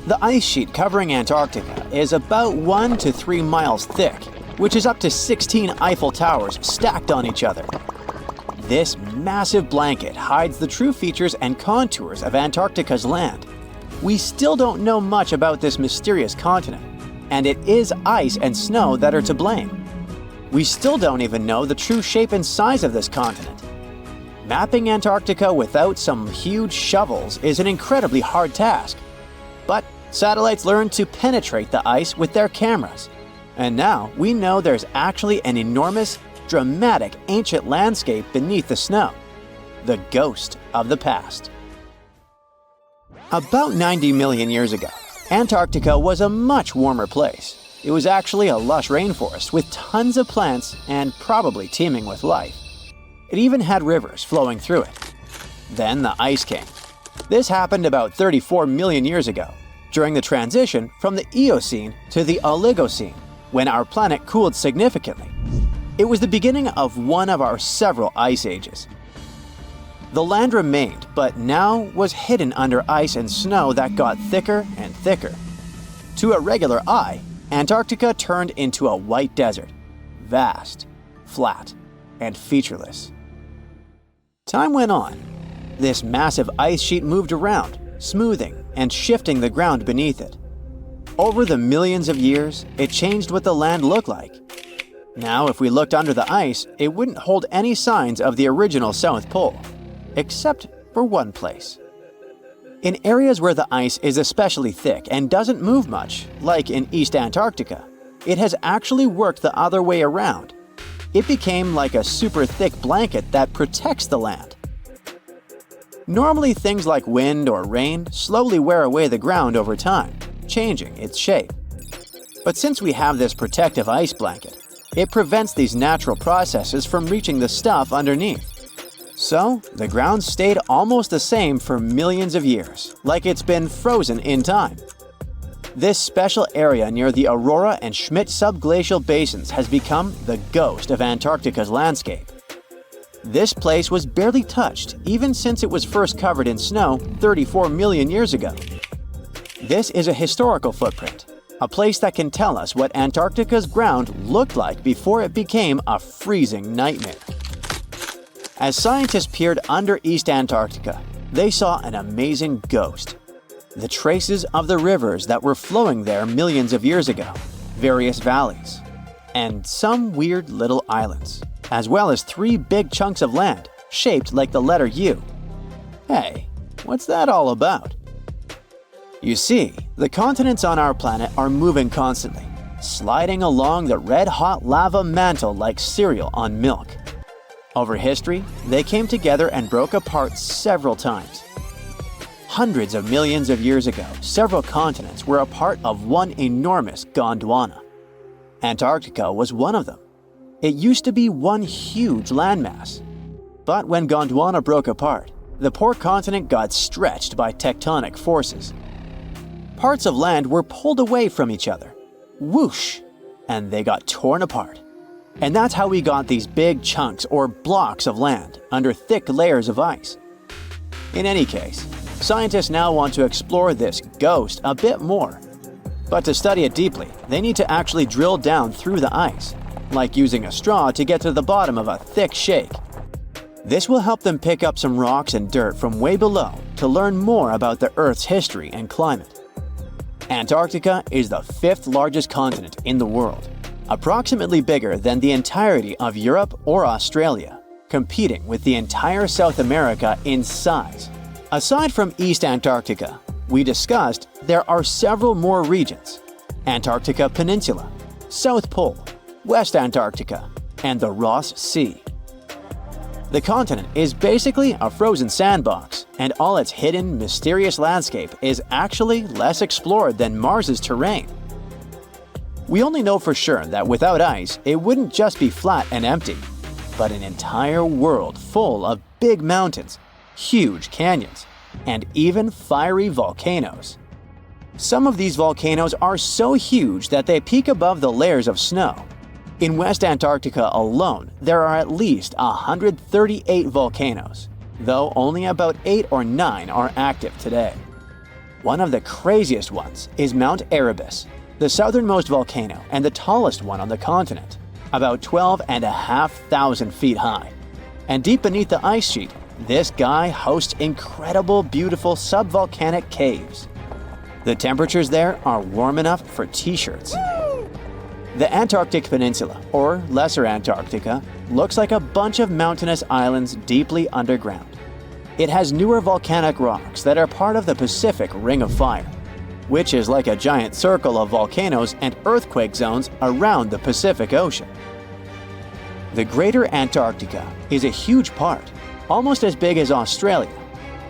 The ice sheet covering Antarctica is about 1 to 3 miles thick, which is up to 16 Eiffel Towers stacked on each other. This massive blanket hides the true features and contours of Antarctica's land. We still don't know much about this mysterious continent, and it is ice and snow that are to blame. We still don't even know the true shape and size of this continent. Mapping Antarctica without some huge shovels is an incredibly hard task. But satellites learned to penetrate the ice with their cameras. And now we know there's actually an enormous, dramatic ancient landscape beneath the snow. The ghost of the past. About 90 million years ago, Antarctica was a much warmer place. It was actually a lush rainforest with tons of plants and probably teeming with life. It even had rivers flowing through it. Then the ice came. This happened about 34 million years ago, during the transition from the Eocene to the Oligocene, when our planet cooled significantly. It was the beginning of one of our several ice ages. The land remained, but now was hidden under ice and snow that got thicker and thicker. To a regular eye, Antarctica turned into a white desert, vast, flat, and featureless. Time went on. This massive ice sheet moved around, smoothing and shifting the ground beneath it. Over the millions of years, it changed what the land looked like. Now, if we looked under the ice, it wouldn't hold any signs of the original South Pole, except for one place. In areas where the ice is especially thick and doesn't move much, like in East Antarctica, it has actually worked the other way around. It became like a super thick blanket that protects the land. Normally, things like wind or rain slowly wear away the ground over time, changing its shape. But since we have this protective ice blanket, it prevents these natural processes from reaching the stuff underneath. So, the ground stayed almost the same for millions of years, like it's been frozen in time. This special area near the Aurora and Schmidt subglacial basins has become the ghost of Antarctica's landscape. This place was barely touched even since it was first covered in snow 34 million years ago. This is a historical footprint, a place that can tell us what Antarctica's ground looked like before it became a freezing nightmare. As scientists peered under East Antarctica, they saw an amazing ghost. The traces of the rivers that were flowing there millions of years ago, various valleys, and some weird little islands, as well as 3 big chunks of land shaped like the letter U. Hey, what's that all about? You see, the continents on our planet are moving constantly, sliding along the red-hot lava mantle like cereal on milk. Over history, they came together and broke apart several times. Hundreds of millions of years ago, several continents were a part of one enormous Gondwana. Antarctica was one of them. It used to be one huge landmass. But when Gondwana broke apart, the poor continent got stretched by tectonic forces. Parts of land were pulled away from each other. Whoosh! And they got torn apart. And that's how we got these big chunks or blocks of land under thick layers of ice. In any case, scientists now want to explore this ghost a bit more. But to study it deeply, they need to actually drill down through the ice, like using a straw to get to the bottom of a thick shake. This will help them pick up some rocks and dirt from way below to learn more about the Earth's history and climate. Antarctica is the 5th largest continent in the world, approximately bigger than the entirety of Europe or Australia, competing with the entire South America in size. Aside from East Antarctica, we discussed there are several more regions: Antarctica Peninsula, South Pole, West Antarctica, and the Ross Sea. The continent is basically a frozen sandbox, and all its hidden, mysterious landscape is actually less explored than Mars's terrain. We only know for sure that without ice, it wouldn't just be flat and empty, but an entire world full of big mountains, huge canyons, and even fiery volcanoes. Some of these volcanoes are so huge that they peak above the layers of snow. In West Antarctica alone, there are at least 138 volcanoes, though only about 8 or 9 are active today. One of the craziest ones is Mount Erebus, the southernmost volcano and the tallest one on the continent, about 12,500 feet high. And deep beneath the ice sheet, this guy hosts incredible, beautiful subvolcanic caves. The temperatures there are warm enough for t-shirts. The Antarctic Peninsula, or Lesser Antarctica, looks like a bunch of mountainous islands deeply underground. It has newer volcanic rocks that are part of the Pacific Ring of Fire, which is like a giant circle of volcanoes and earthquake zones around the Pacific Ocean. The Greater Antarctica is a huge part, almost as big as Australia.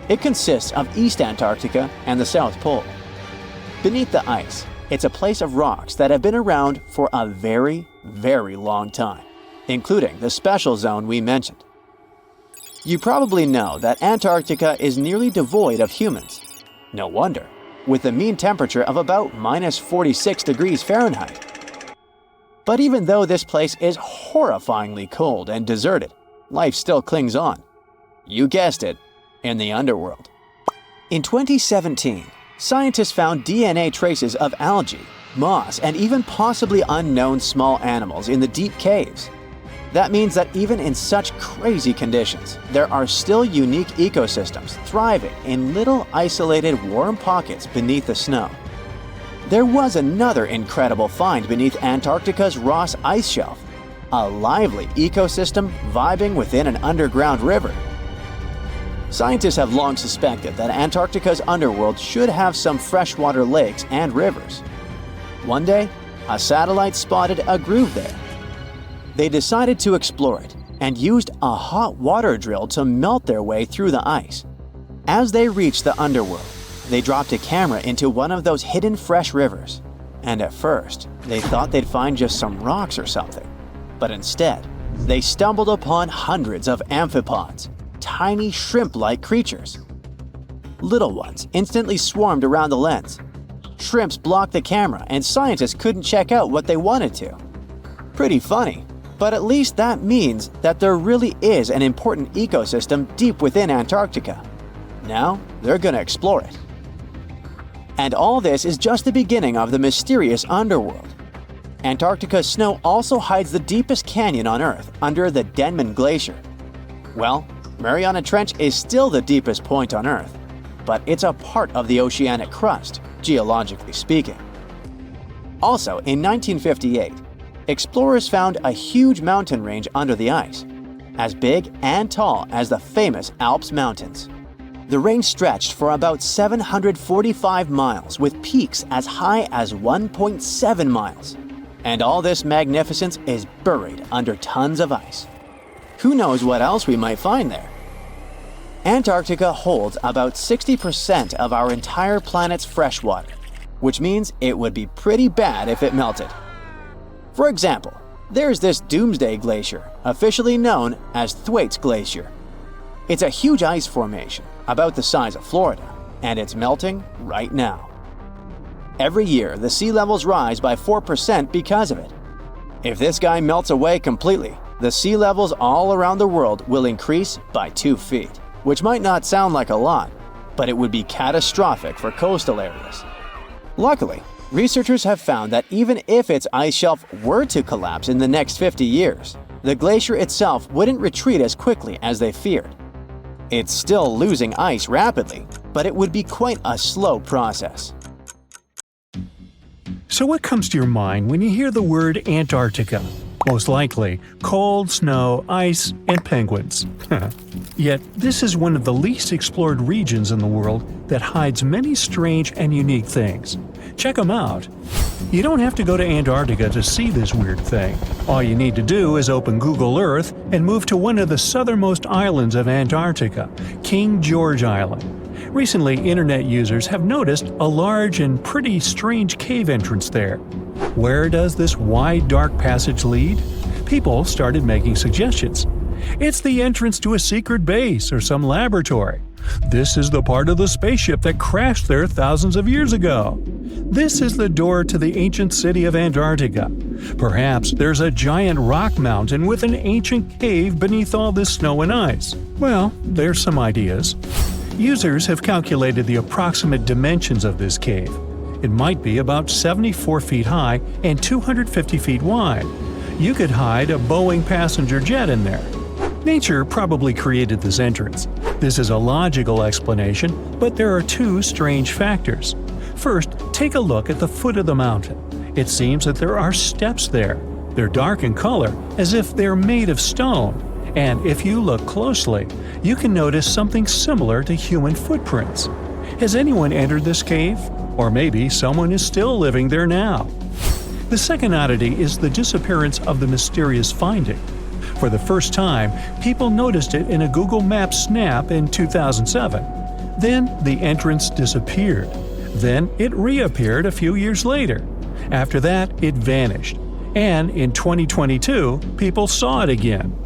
It consists of East Antarctica and the South Pole. Beneath the ice, it's a place of rocks that have been around for a very, very long time, including the special zone we mentioned. You probably know that Antarctica is nearly devoid of humans. No wonder, with a mean temperature of about -46 degrees Fahrenheit. But even though this place is horrifyingly cold and deserted, life still clings on. You guessed it, in the underworld. In 2017, scientists found DNA traces of algae, moss, and even possibly unknown small animals in the deep caves. That means that even in such crazy conditions, there are still unique ecosystems thriving in little isolated warm pockets beneath the snow. There was another incredible find beneath Antarctica's Ross Ice Shelf, a lively ecosystem vibing within an underground river. Scientists have long suspected that Antarctica's underworld should have some freshwater lakes and rivers. One day, a satellite spotted a groove there. They decided to explore it and used a hot water drill to melt their way through the ice. As they reached the underworld, they dropped a camera into one of those hidden fresh rivers. And at first, they thought they'd find just some rocks or something. But instead, they stumbled upon hundreds of amphipods, tiny shrimp-like creatures. Little ones instantly swarmed around the lens. Shrimps blocked the camera and scientists couldn't check out what they wanted to. Pretty funny, but at least that means that there really is an important ecosystem deep within Antarctica. Now, they're gonna explore it. And all this is just the beginning of the mysterious underworld. Antarctica's snow also hides the deepest canyon on Earth under the Denman Glacier. Well, Mariana Trench is still the deepest point on Earth, but it's a part of the oceanic crust, geologically speaking. Also, in 1958, explorers found a huge mountain range under the ice, as big and tall as the famous Alps Mountains. The range stretched for about 745 miles with peaks as high as 1.7 miles. And all this magnificence is buried under tons of ice. Who knows what else we might find there? Antarctica holds about 60% of our entire planet's freshwater, which means it would be pretty bad if it melted. For example, there's this Doomsday Glacier, officially known as Thwaites Glacier. It's a huge ice formation, about the size of Florida, and it's melting right now. Every year, the sea levels rise by 4% because of it. If this guy melts away completely, the sea levels all around the world will increase by 2 feet, which might not sound like a lot, but it would be catastrophic for coastal areas. Luckily, researchers have found that even if its ice shelf were to collapse in the next 50 years, the glacier itself wouldn't retreat as quickly as they feared. It's still losing ice rapidly, but it would be quite a slow process. So what comes to your mind when you hear the word Antarctica? Most likely, cold, snow, ice, and penguins. Yet, this is one of the least explored regions in the world that hides many strange and unique things. Check them out. You don't have to go to Antarctica to see this weird thing. All you need to do is open Google Earth and move to one of the southernmost islands of Antarctica, King George Island. Recently, internet users have noticed a large and pretty strange cave entrance there. Where does this wide, dark passage lead? People started making suggestions. It's the entrance to a secret base or some laboratory. This is the part of the spaceship that crashed there thousands of years ago. This is the door to the ancient city of Antarctica. Perhaps there's a giant rock mountain with an ancient cave beneath all this snow and ice. Well, there's some ideas. Users have calculated the approximate dimensions of this cave. It might be about 74 feet high and 250 feet wide. You could hide a Boeing passenger jet in there. Nature probably created this entrance. This is a logical explanation, but there are two strange factors. First, take a look at the foot of the mountain. It seems that there are steps there. They're dark in color, as if they're made of stone. And if you look closely, you can notice something similar to human footprints. Has anyone entered this cave? Or maybe someone is still living there now. The second oddity is the disappearance of the mysterious finding. For the first time, people noticed it in a Google Maps snap in 2007. Then the entrance disappeared. Then it reappeared a few years later. After that, it vanished. And in 2022, people saw it again.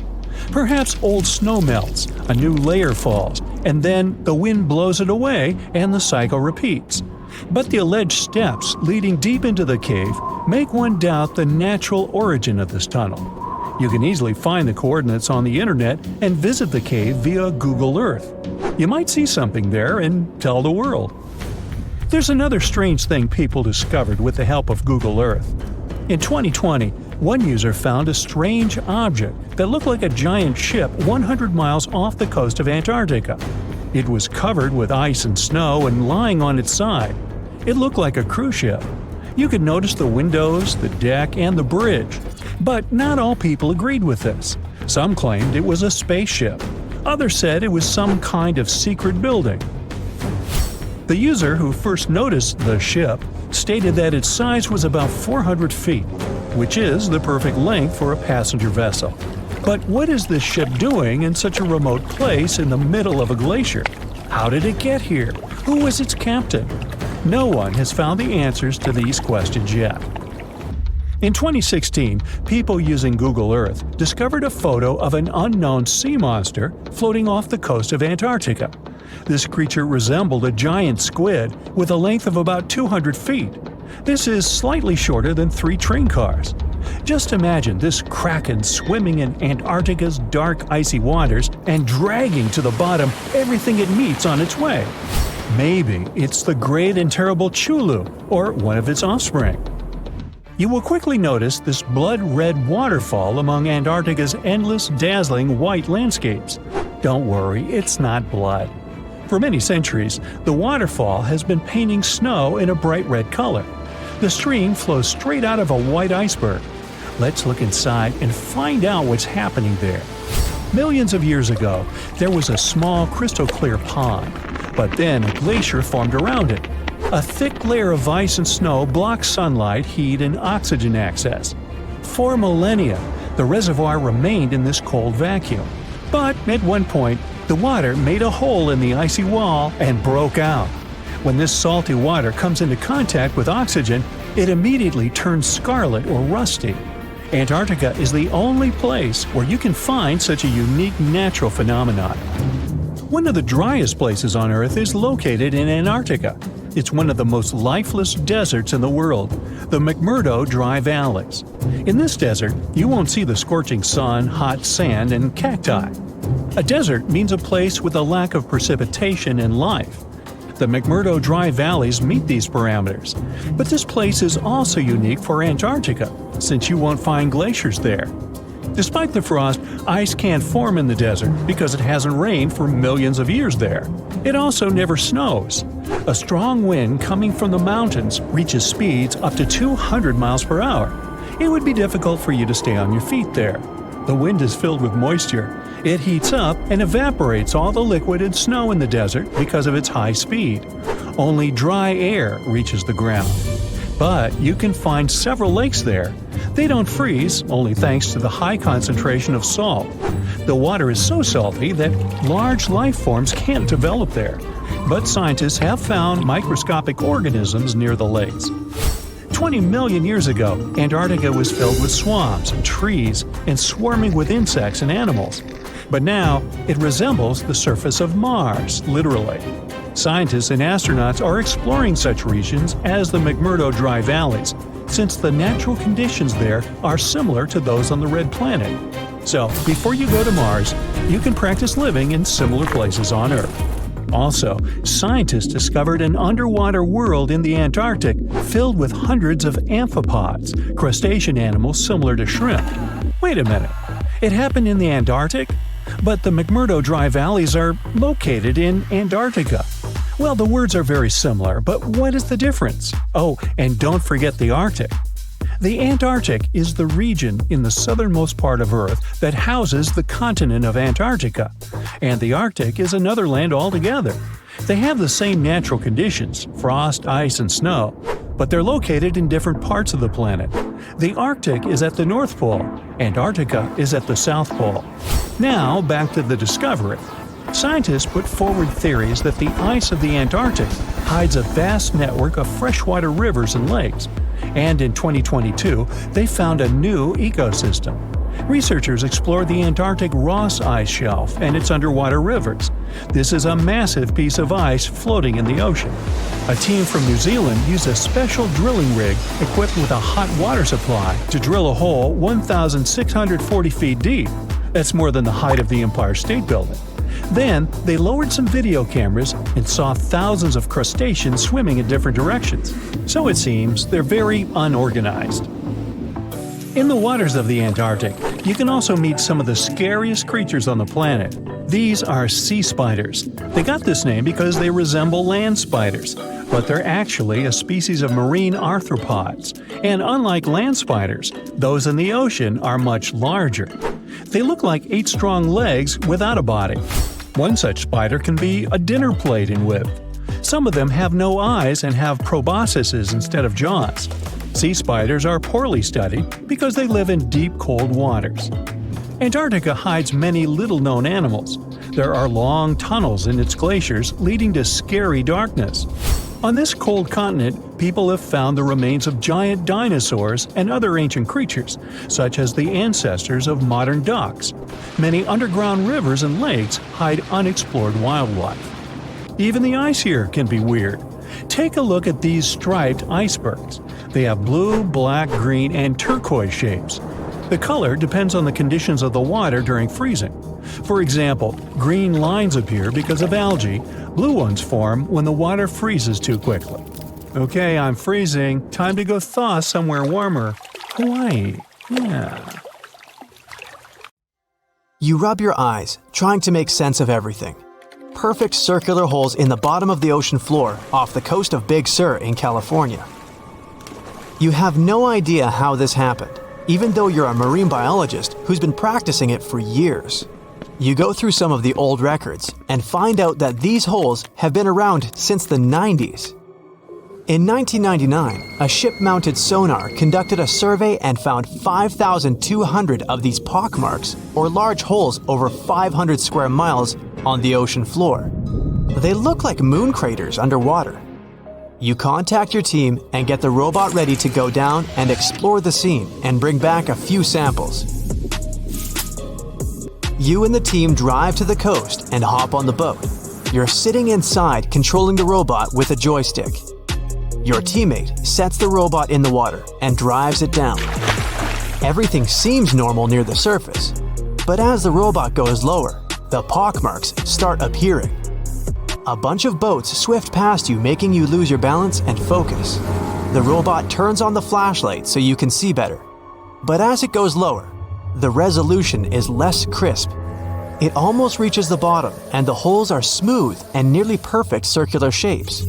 Perhaps old snow melts, a new layer falls, and then the wind blows it away and the cycle repeats. But the alleged steps leading deep into the cave make one doubt the natural origin of this tunnel. You can easily find the coordinates on the internet and visit the cave via Google Earth. You might see something there and tell the world. There's another strange thing people discovered with the help of Google Earth. In 2020, one user found a strange object that looked like a giant ship 100 miles off the coast of Antarctica. It was covered with ice and snow and lying on its side. It looked like a cruise ship. You could notice the windows, the deck, and the bridge. But not all people agreed with this. Some claimed it was a spaceship. Others said it was some kind of secret building. The user who first noticed the ship stated that its size was about 400 feet, which is the perfect length for a passenger vessel. But what is this ship doing in such a remote place in the middle of a glacier? How did it get here? Who was its captain? No one has found the answers to these questions yet. In 2016, people using Google Earth discovered a photo of an unknown sea monster floating off the coast of Antarctica. This creature resembled a giant squid with a length of about 200 feet. This is slightly shorter than 3 train cars. Just imagine this kraken swimming in Antarctica's dark, icy waters and dragging to the bottom everything it meets on its way. Maybe it's the great and terrible Chulu, or one of its offspring. You will quickly notice this blood-red waterfall among Antarctica's endless, dazzling white landscapes. Don't worry, it's not blood. For many centuries, the waterfall has been painting snow in a bright red color. The stream flows straight out of a white iceberg. Let's look inside and find out what's happening there. Millions of years ago, there was a small crystal-clear pond, but then a glacier formed around it. A thick layer of ice and snow blocks sunlight, heat, and oxygen access. For millennia, the reservoir remained in this cold vacuum. But at one point, the water made a hole in the icy wall and broke out. When this salty water comes into contact with oxygen, it immediately turns scarlet or rusty. Antarctica is the only place where you can find such a unique natural phenomenon. One of the driest places on Earth is located in Antarctica. It's one of the most lifeless deserts in the world, the McMurdo Dry Valleys. In this desert, you won't see the scorching sun, hot sand, and cacti. A desert means a place with a lack of precipitation and life. The McMurdo Dry Valleys meet these parameters, but this place is also unique for Antarctica, since you won't find glaciers there. Despite the frost, ice can't form in the desert because it hasn't rained for millions of years there. It also never snows. A strong wind coming from the mountains reaches speeds up to 200 miles per hour. It would be difficult for you to stay on your feet there. The wind is filled with moisture. It heats up and evaporates all the liquid and snow in the desert because of its high speed. Only dry air reaches the ground. But you can find several lakes there. They don't freeze, only thanks to the high concentration of salt. The water is so salty that large life forms can't develop there. But scientists have found microscopic organisms near the lakes. 20 million years ago, Antarctica was filled with swamps and trees and swarming with insects and animals. But now, it resembles the surface of Mars, literally. Scientists and astronauts are exploring such regions as the McMurdo Dry Valleys, since the natural conditions there are similar to those on the Red Planet. So, before you go to Mars, you can practice living in similar places on Earth. Also, scientists discovered an underwater world in the Antarctic filled with hundreds of amphipods, crustacean animals similar to shrimp. Wait a minute, it happened in the Antarctic? But the McMurdo Dry Valleys are located in Antarctica. Well, the words are very similar, but what is the difference? Oh, and don't forget the Arctic. The Antarctic is the region in the southernmost part of Earth that houses the continent of Antarctica, and the Arctic is another land altogether. They have the same natural conditions, frost, ice, and snow, but they're located in different parts of the planet. The Arctic is at the North Pole, Antarctica is at the South Pole. Now, back to the discovery. Scientists put forward theories that the ice of the Antarctic hides a vast network of freshwater rivers and lakes. And in 2022, they found a new ecosystem. Researchers explored the Antarctic Ross Ice Shelf and its underwater rivers. This is a massive piece of ice floating in the ocean. A team from New Zealand used a special drilling rig equipped with a hot water supply to drill a hole 1,640 feet deep. That's more than the height of the Empire State Building. Then, they lowered some video cameras and saw thousands of crustaceans swimming in different directions. So it seems they're very unorganized. In the waters of the Antarctic, you can also meet some of the scariest creatures on the planet. These are sea spiders. They got this name because they resemble land spiders, but they're actually a species of marine arthropods. And unlike land spiders, those in the ocean are much larger. They look like 8 strong legs without a body. One such spider can be a dinner plate in width. Some of them have no eyes and have proboscises instead of jaws. Sea spiders are poorly studied because they live in deep, cold waters. Antarctica hides many little-known animals. There are long tunnels in its glaciers leading to scary darkness. On this cold continent, people have found the remains of giant dinosaurs and other ancient creatures, such as the ancestors of modern ducks. Many underground rivers and lakes hide unexplored wildlife. Even the ice here can be weird. Take a look at these striped icebergs. They have blue, black, green, and turquoise shapes. The color depends on the conditions of the water during freezing. For example, green lines appear because of algae, blue ones form when the water freezes too quickly. Okay, I'm freezing. Time to go thaw somewhere warmer. Hawaii. Yeah. You rub your eyes, trying to make sense of everything. Perfect circular holes in the bottom of the ocean floor off the coast of Big Sur in California. You have no idea how this happened, even though you're a marine biologist who's been practicing it for years. You go through some of the old records and find out that these holes have been around since the 90s. In 1999, a ship-mounted sonar conducted a survey and found 5,200 of these pockmarks, or large holes over 500 square miles, on the ocean floor. They look like moon craters underwater. You contact your team and get the robot ready to go down and explore the scene and bring back a few samples. You and the team drive to the coast and hop on the boat. You're sitting inside controlling the robot with a joystick. Your teammate sets the robot in the water and drives it down. Everything seems normal near the surface, but as the robot goes lower, the pockmarks start appearing. A bunch of boats swift past you, making you lose your balance and focus. The robot turns on the flashlight so you can see better. But as it goes lower, the resolution is less crisp. It almost reaches the bottom, and the holes are smooth and nearly perfect circular shapes.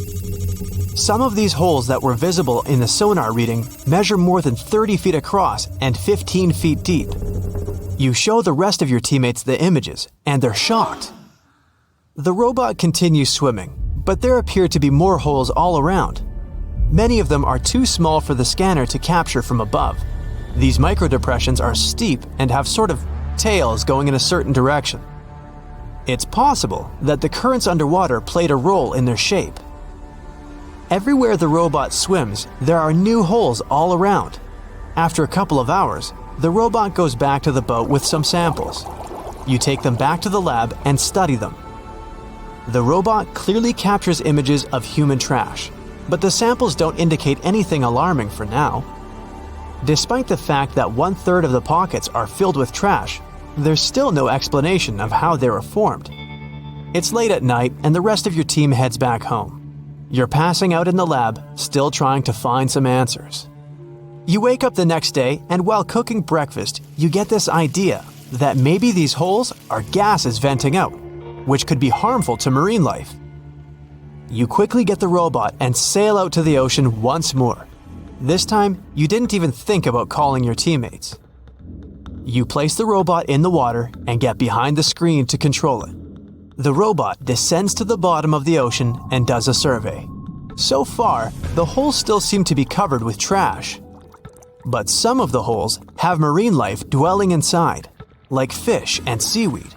Some of these holes that were visible in the sonar reading measure more than 30 feet across and 15 feet deep. You show the rest of your teammates the images, and they're shocked. The robot continues swimming, but there appear to be more holes all around. Many of them are too small for the scanner to capture from above. These microdepressions are steep and have sort of tails going in a certain direction. It's possible that the currents underwater played a role in their shape. Everywhere the robot swims, there are new holes all around. After a couple of hours, the robot goes back to the boat with some samples. You take them back to the lab and study them. The robot clearly captures images of human trash, but the samples don't indicate anything alarming for now. Despite the fact that 1/3 of the pockets are filled with trash, there's still no explanation of how they were formed. It's late at night and the rest of your team heads back home. You're passing out in the lab, still trying to find some answers. You wake up the next day, and while cooking breakfast, you get this idea. that maybe these holes are gases venting out, which could be harmful to marine life. You quickly get the robot and sail out to the ocean once more. This time, you didn't even think about calling your teammates. You place the robot in the water and get behind the screen to control it. The robot descends to the bottom of the ocean and does a survey. So far, the holes still seem to be covered with trash. But some of the holes have marine life dwelling inside, like fish and seaweed.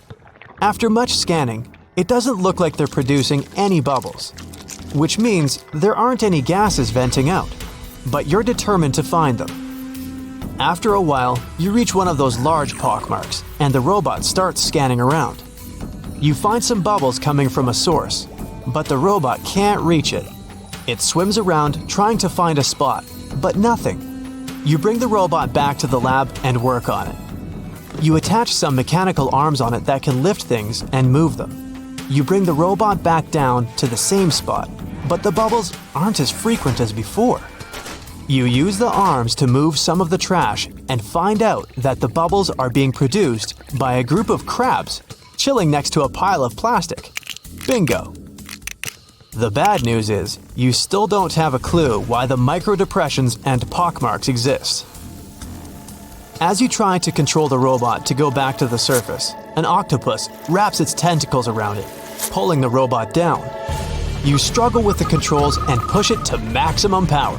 After much scanning, it doesn't look like they're producing any bubbles, which means there aren't any gases venting out, but you're determined to find them. After a while, you reach one of those large pockmarks, and the robot starts scanning around. You find some bubbles coming from a source, but the robot can't reach it. It swims around trying to find a spot, but nothing. You bring the robot back to the lab and work on it. You attach some mechanical arms on it that can lift things and move them. You bring the robot back down to the same spot, but the bubbles aren't as frequent as before. You use the arms to move some of the trash and find out that the bubbles are being produced by a group of crabs chilling next to a pile of plastic. Bingo! The bad news is, you still don't have a clue why the microdepressions and pockmarks exist. As you try to control the robot to go back to the surface, an octopus wraps its tentacles around it, pulling the robot down. You struggle with the controls and push it to maximum power.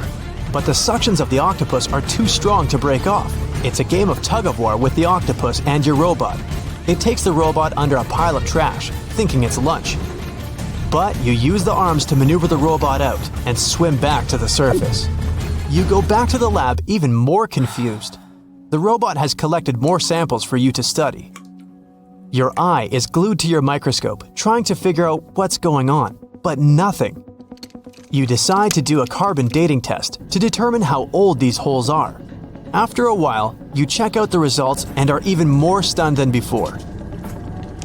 But the suctions of the octopus are too strong to break off. It's a game of tug-of-war with the octopus and your robot. It takes the robot under a pile of trash, thinking it's lunch. But you use the arms to maneuver the robot out and swim back to the surface. You go back to the lab even more confused. The robot has collected more samples for you to study. Your eye is glued to your microscope, trying to figure out what's going on, but nothing. You decide to do a carbon dating test to determine how old these holes are. After a while, you check out the results and are even more stunned than before.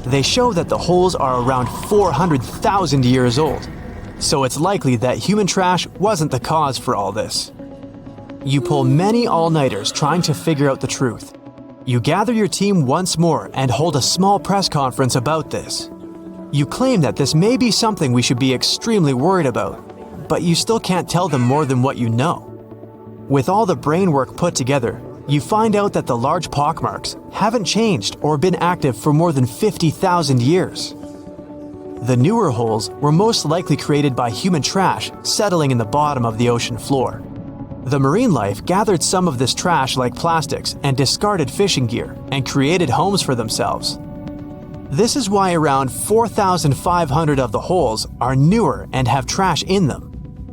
They show that the holes are around 400,000 years old, so it's likely that human trash wasn't the cause for all this. You pull many all-nighters trying to figure out the truth. You gather your team once more and hold a small press conference about this. You claim that this may be something we should be extremely worried about, but you still can't tell them more than what you know. With all the brain work put together, you find out that the large pockmarks haven't changed or been active for more than 50,000 years. The newer holes were most likely created by human trash settling in the bottom of the ocean floor. The marine life gathered some of this trash like plastics and discarded fishing gear and created homes for themselves. This is why around 4,500 of the holes are newer and have trash in them.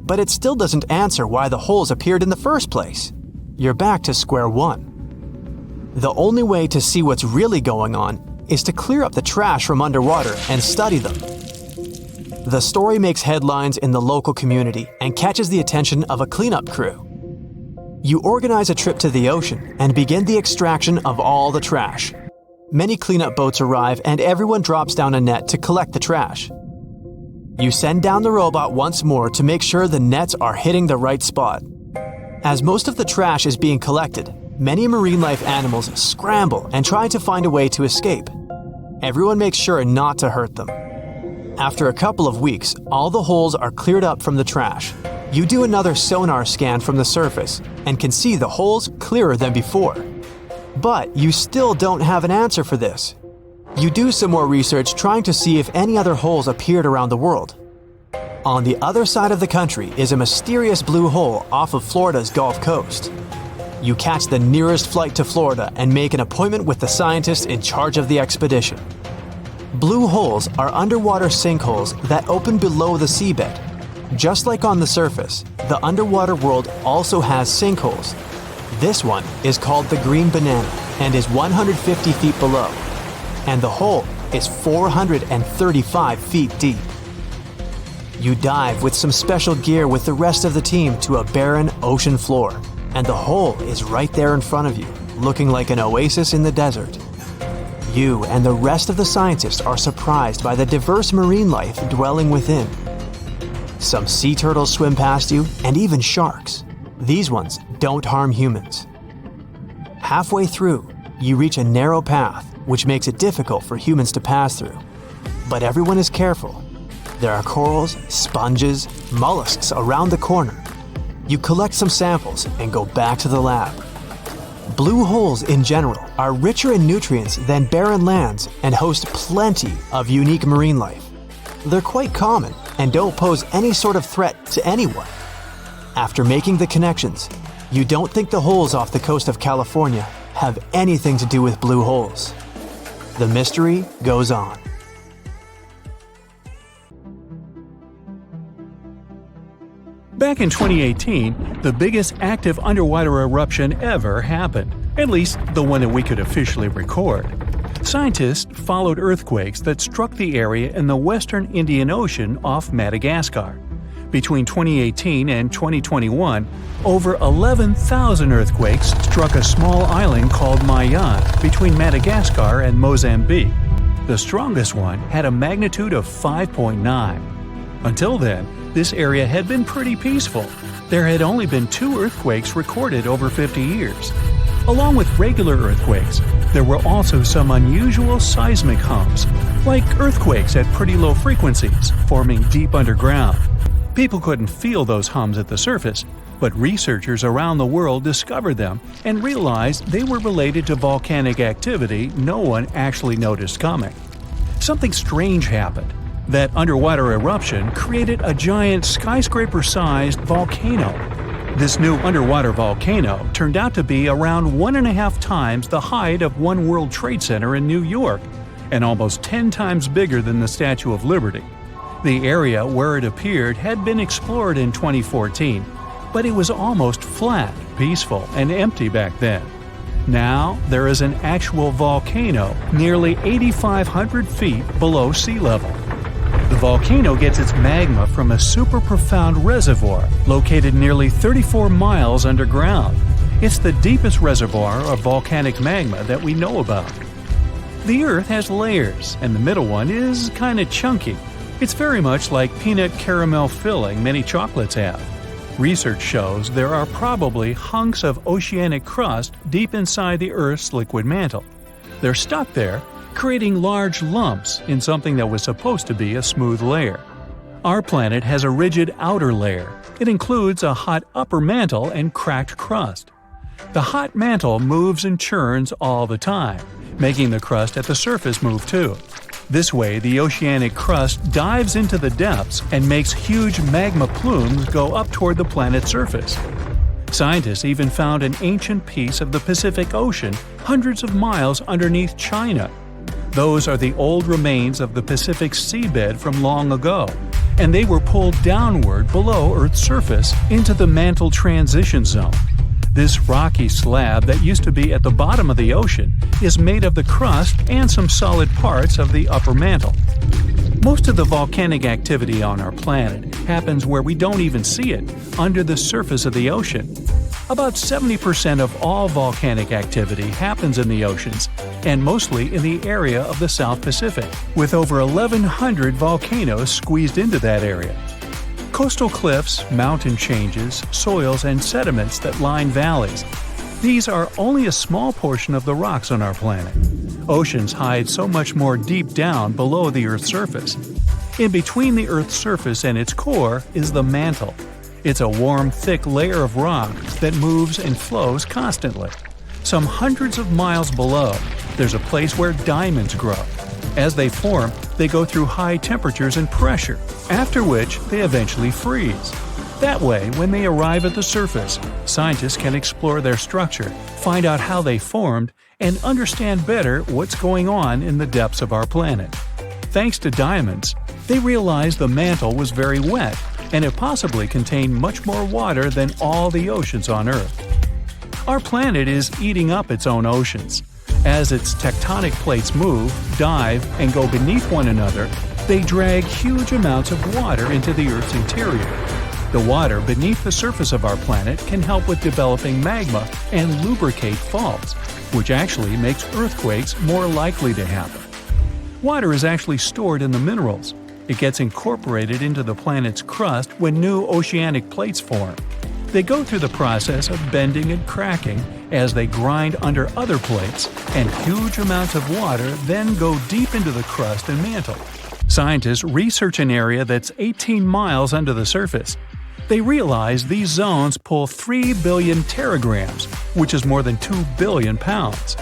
But it still doesn't answer why the holes appeared in the first place. You're back to square one. The only way to see what's really going on is to clear up the trash from underwater and study them. The story makes headlines in the local community and catches the attention of a cleanup crew. You organize a trip to the ocean and begin the extraction of all the trash. Many cleanup boats arrive and everyone drops down a net to collect the trash. You send down the robot once more to make sure the nets are hitting the right spot. As most of the trash is being collected, many marine life animals scramble and try to find a way to escape. Everyone makes sure not to hurt them. After a couple of weeks, all the holes are cleared up from the trash. You do another sonar scan from the surface and can see the holes clearer than before. But you still don't have an answer for this. You do some more research trying to see if any other holes appeared around the world. On the other side of the country is a mysterious blue hole off of Florida's Gulf Coast. You catch the nearest flight to Florida and make an appointment with the scientist in charge of the expedition. Blue holes are underwater sinkholes that open below the seabed. Just like on the surface, the underwater world also has sinkholes. This one is called the Green Banana and is 150 feet below. And the hole is 435 feet deep. You dive with some special gear with the rest of the team to a barren ocean floor, and the hole is right there in front of you, looking like an oasis in the desert. You and the rest of the scientists are surprised by the diverse marine life dwelling within. Some sea turtles swim past you, and even sharks. These ones don't harm humans. Halfway through, you reach a narrow path which makes it difficult for humans to pass through. But everyone is careful. There are corals, sponges, mollusks around the corner. You collect some samples and go back to the lab. Blue holes in general are richer in nutrients than barren lands and host plenty of unique marine life. They're quite common and don't pose any sort of threat to anyone. After making the connections, you don't think the holes off the coast of California have anything to do with blue holes. The mystery goes on. Back in 2018, the biggest active underwater eruption ever happened, at least the one that we could officially record. Scientists followed earthquakes that struck the area in the western Indian Ocean off Madagascar. Between 2018 and 2021, over 11,000 earthquakes struck a small island called Mayan between Madagascar and Mozambique. The strongest one had a magnitude of 5.9. Until then, this area had been pretty peaceful. There had only been 2 earthquakes recorded over 50 years. Along with regular earthquakes, there were also some unusual seismic hums, like earthquakes at pretty low frequencies, forming deep underground. People couldn't feel those hums at the surface, but researchers around the world discovered them and realized they were related to volcanic activity no one actually noticed coming. Something strange happened. That underwater eruption created a giant skyscraper-sized volcano. This new underwater volcano turned out to be around 1.5 times the height of One World Trade Center in New York, and almost 10 times bigger than the Statue of Liberty. The area where it appeared had been explored in 2014, but it was almost flat, peaceful, and empty back then. Now, there is an actual volcano nearly 8,500 feet below sea level. The volcano gets its magma from a super profound reservoir located nearly 34 miles underground. It's the deepest reservoir of volcanic magma that we know about. The Earth has layers, and the middle one is kinda chunky. It's very much like peanut caramel filling many chocolates have. Research shows there are probably hunks of oceanic crust deep inside the Earth's liquid mantle. They're stuck there, creating large lumps in something that was supposed to be a smooth layer. Our planet has a rigid outer layer. It includes a hot upper mantle and cracked crust. The hot mantle moves and churns all the time, making the crust at the surface move too. This way, the oceanic crust dives into the depths and makes huge magma plumes go up toward the planet's surface. Scientists even found an ancient piece of the Pacific Ocean hundreds of miles underneath China. Those are the old remains of the Pacific seabed from long ago, and they were pulled downward below Earth's surface into the mantle transition zone. This rocky slab that used to be at the bottom of the ocean is made of the crust and some solid parts of the upper mantle. Most of the volcanic activity on our planet happens where we don't even see it, under the surface of the ocean. About 70% of all volcanic activity happens in the oceans, and mostly in the area of the South Pacific, with over 1,100 volcanoes squeezed into that area. Coastal cliffs, mountain changes, soils, and sediments that line valleys. These are only a small portion of the rocks on our planet. Oceans hide so much more deep down below the Earth's surface. In between the Earth's surface and its core is the mantle. It's a warm, thick layer of rock that moves and flows constantly. Some hundreds of miles below, there's a place where diamonds grow. As they form, they go through high temperatures and pressure, after which they eventually freeze. That way, when they arrive at the surface, scientists can explore their structure, find out how they formed, and understand better what's going on in the depths of our planet. Thanks to diamonds, they realized the mantle was very wet, and it possibly contained much more water than all the oceans on Earth. Our planet is eating up its own oceans. As its tectonic plates move, dive, and go beneath one another, they drag huge amounts of water into the Earth's interior. The water beneath the surface of our planet can help with developing magma and lubricate faults, which actually makes earthquakes more likely to happen. Water is actually stored in the minerals. It gets incorporated into the planet's crust when new oceanic plates form. They go through the process of bending and cracking as they grind under other plates, and huge amounts of water then go deep into the crust and mantle. Scientists research an area that's 18 miles under the surface. They realize these zones pull 3 billion teragrams, which is more than 2 billion pounds.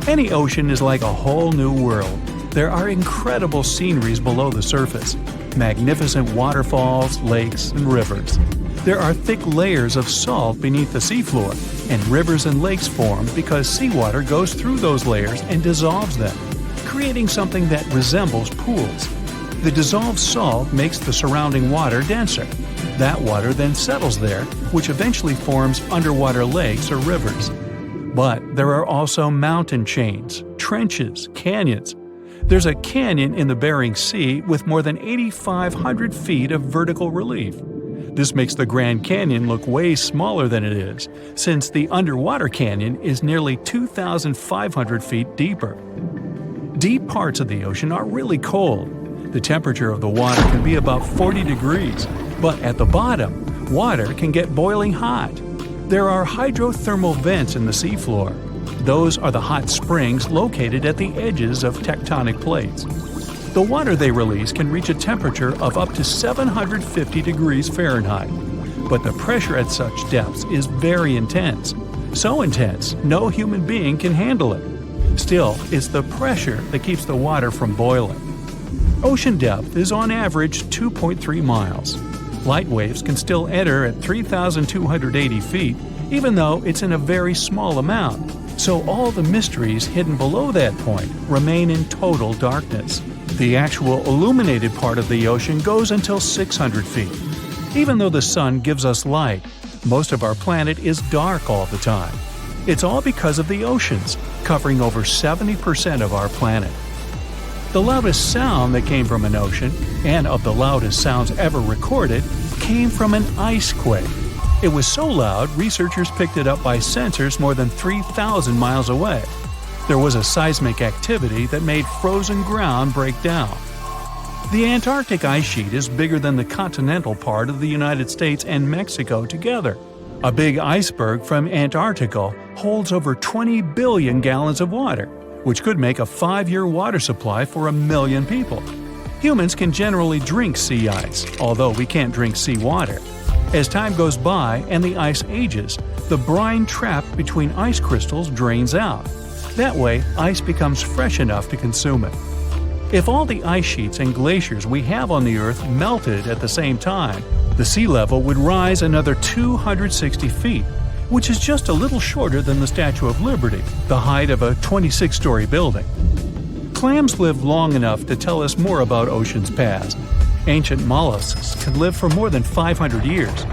Any ocean is like a whole new world. There are incredible sceneries below the surface, magnificent waterfalls, lakes, and rivers. There are thick layers of salt beneath the seafloor, and rivers and lakes form because seawater goes through those layers and dissolves them, creating something that resembles pools. The dissolved salt makes the surrounding water denser. That water then settles there, which eventually forms underwater lakes or rivers. But there are also mountain chains, trenches, canyons. There's a canyon in the Bering Sea with more than 8,500 feet of vertical relief. This makes the Grand Canyon look way smaller than it is, since the underwater canyon is nearly 2,500 feet deeper. Deep parts of the ocean are really cold. The temperature of the water can be about 40 degrees, but at the bottom, water can get boiling hot. There are hydrothermal vents in the seafloor. Those are the hot springs located at the edges of tectonic plates. The water they release can reach a temperature of up to 750 degrees Fahrenheit, but the pressure at such depths is very intense. So intense, no human being can handle it. Still, it's the pressure that keeps the water from boiling. Ocean depth is on average 2.3 miles. Light waves can still enter at 3,280 feet, even though it's in a very small amount. So all the mysteries hidden below that point remain in total darkness. The actual illuminated part of the ocean goes until 600 feet. Even though the sun gives us light, most of our planet is dark all the time. It's all because of the oceans, covering over 70% of our planet. The loudest sound that came from an ocean, and of the loudest sounds ever recorded, came from an ice quake. It was so loud, researchers picked it up by sensors more than 3,000 miles away. There was a seismic activity that made frozen ground break down. The Antarctic ice sheet is bigger than the continental part of the United States and Mexico together. A big iceberg from Antarctica holds over 20 billion gallons of water, which could make a 5-year water supply for 1 million people. Humans can generally drink sea ice, although we can't drink seawater. As time goes by and the ice ages, the brine trapped between ice crystals drains out. That way, ice becomes fresh enough to consume it. If all the ice sheets and glaciers we have on the Earth melted at the same time, the sea level would rise another 260 feet, which is just a little shorter than the Statue of Liberty, the height of a 26-story building. Clams live long enough to tell us more about oceans past. Ancient mollusks can live for more than 500 years.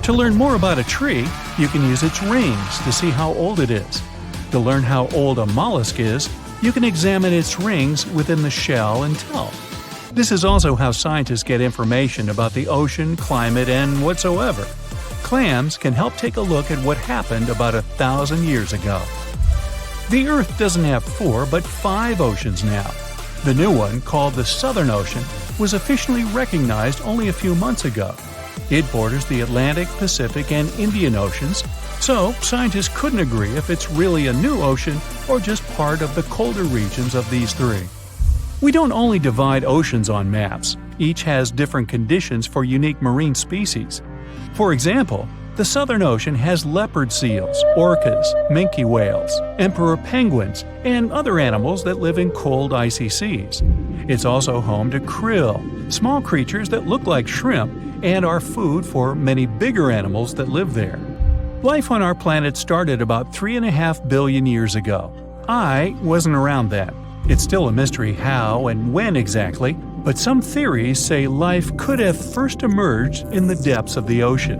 To learn more about a tree, you can use its rings to see how old it is. To learn how old a mollusk is, you can examine its rings within the shell and tell. This is also how scientists get information about the ocean, climate, and whatsoever. Clams can help take a look at what happened about 1,000 years ago. The Earth doesn't have 4 but 5 oceans now. The new one, called the Southern Ocean, was officially recognized only a few months ago. It borders the Atlantic, Pacific, and Indian Oceans, so scientists couldn't agree if it's really a new ocean or just part of the colder regions of these 3. We don't only divide oceans on maps. Each has different conditions for unique marine species. For example, the Southern Ocean has leopard seals, orcas, minke whales, emperor penguins, and other animals that live in cold, icy seas. It's also home to krill, small creatures that look like shrimp and are food for many bigger animals that live there. Life on our planet started about 3.5 billion years ago. I wasn't around then. It's still a mystery how and when exactly, but some theories say life could have first emerged in the depths of the ocean.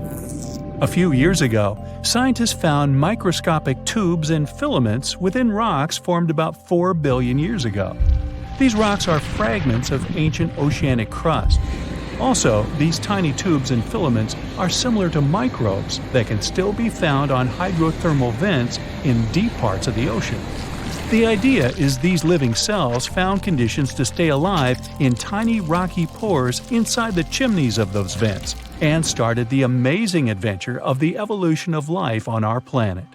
A few years ago, scientists found microscopic tubes and filaments within rocks formed about 4 billion years ago. These rocks are fragments of ancient oceanic crust. Also, these tiny tubes and filaments are similar to microbes that can still be found on hydrothermal vents in deep parts of the ocean. The idea is these living cells found conditions to stay alive in tiny rocky pores inside the chimneys of those vents, and started the amazing adventure of the evolution of life on our planet.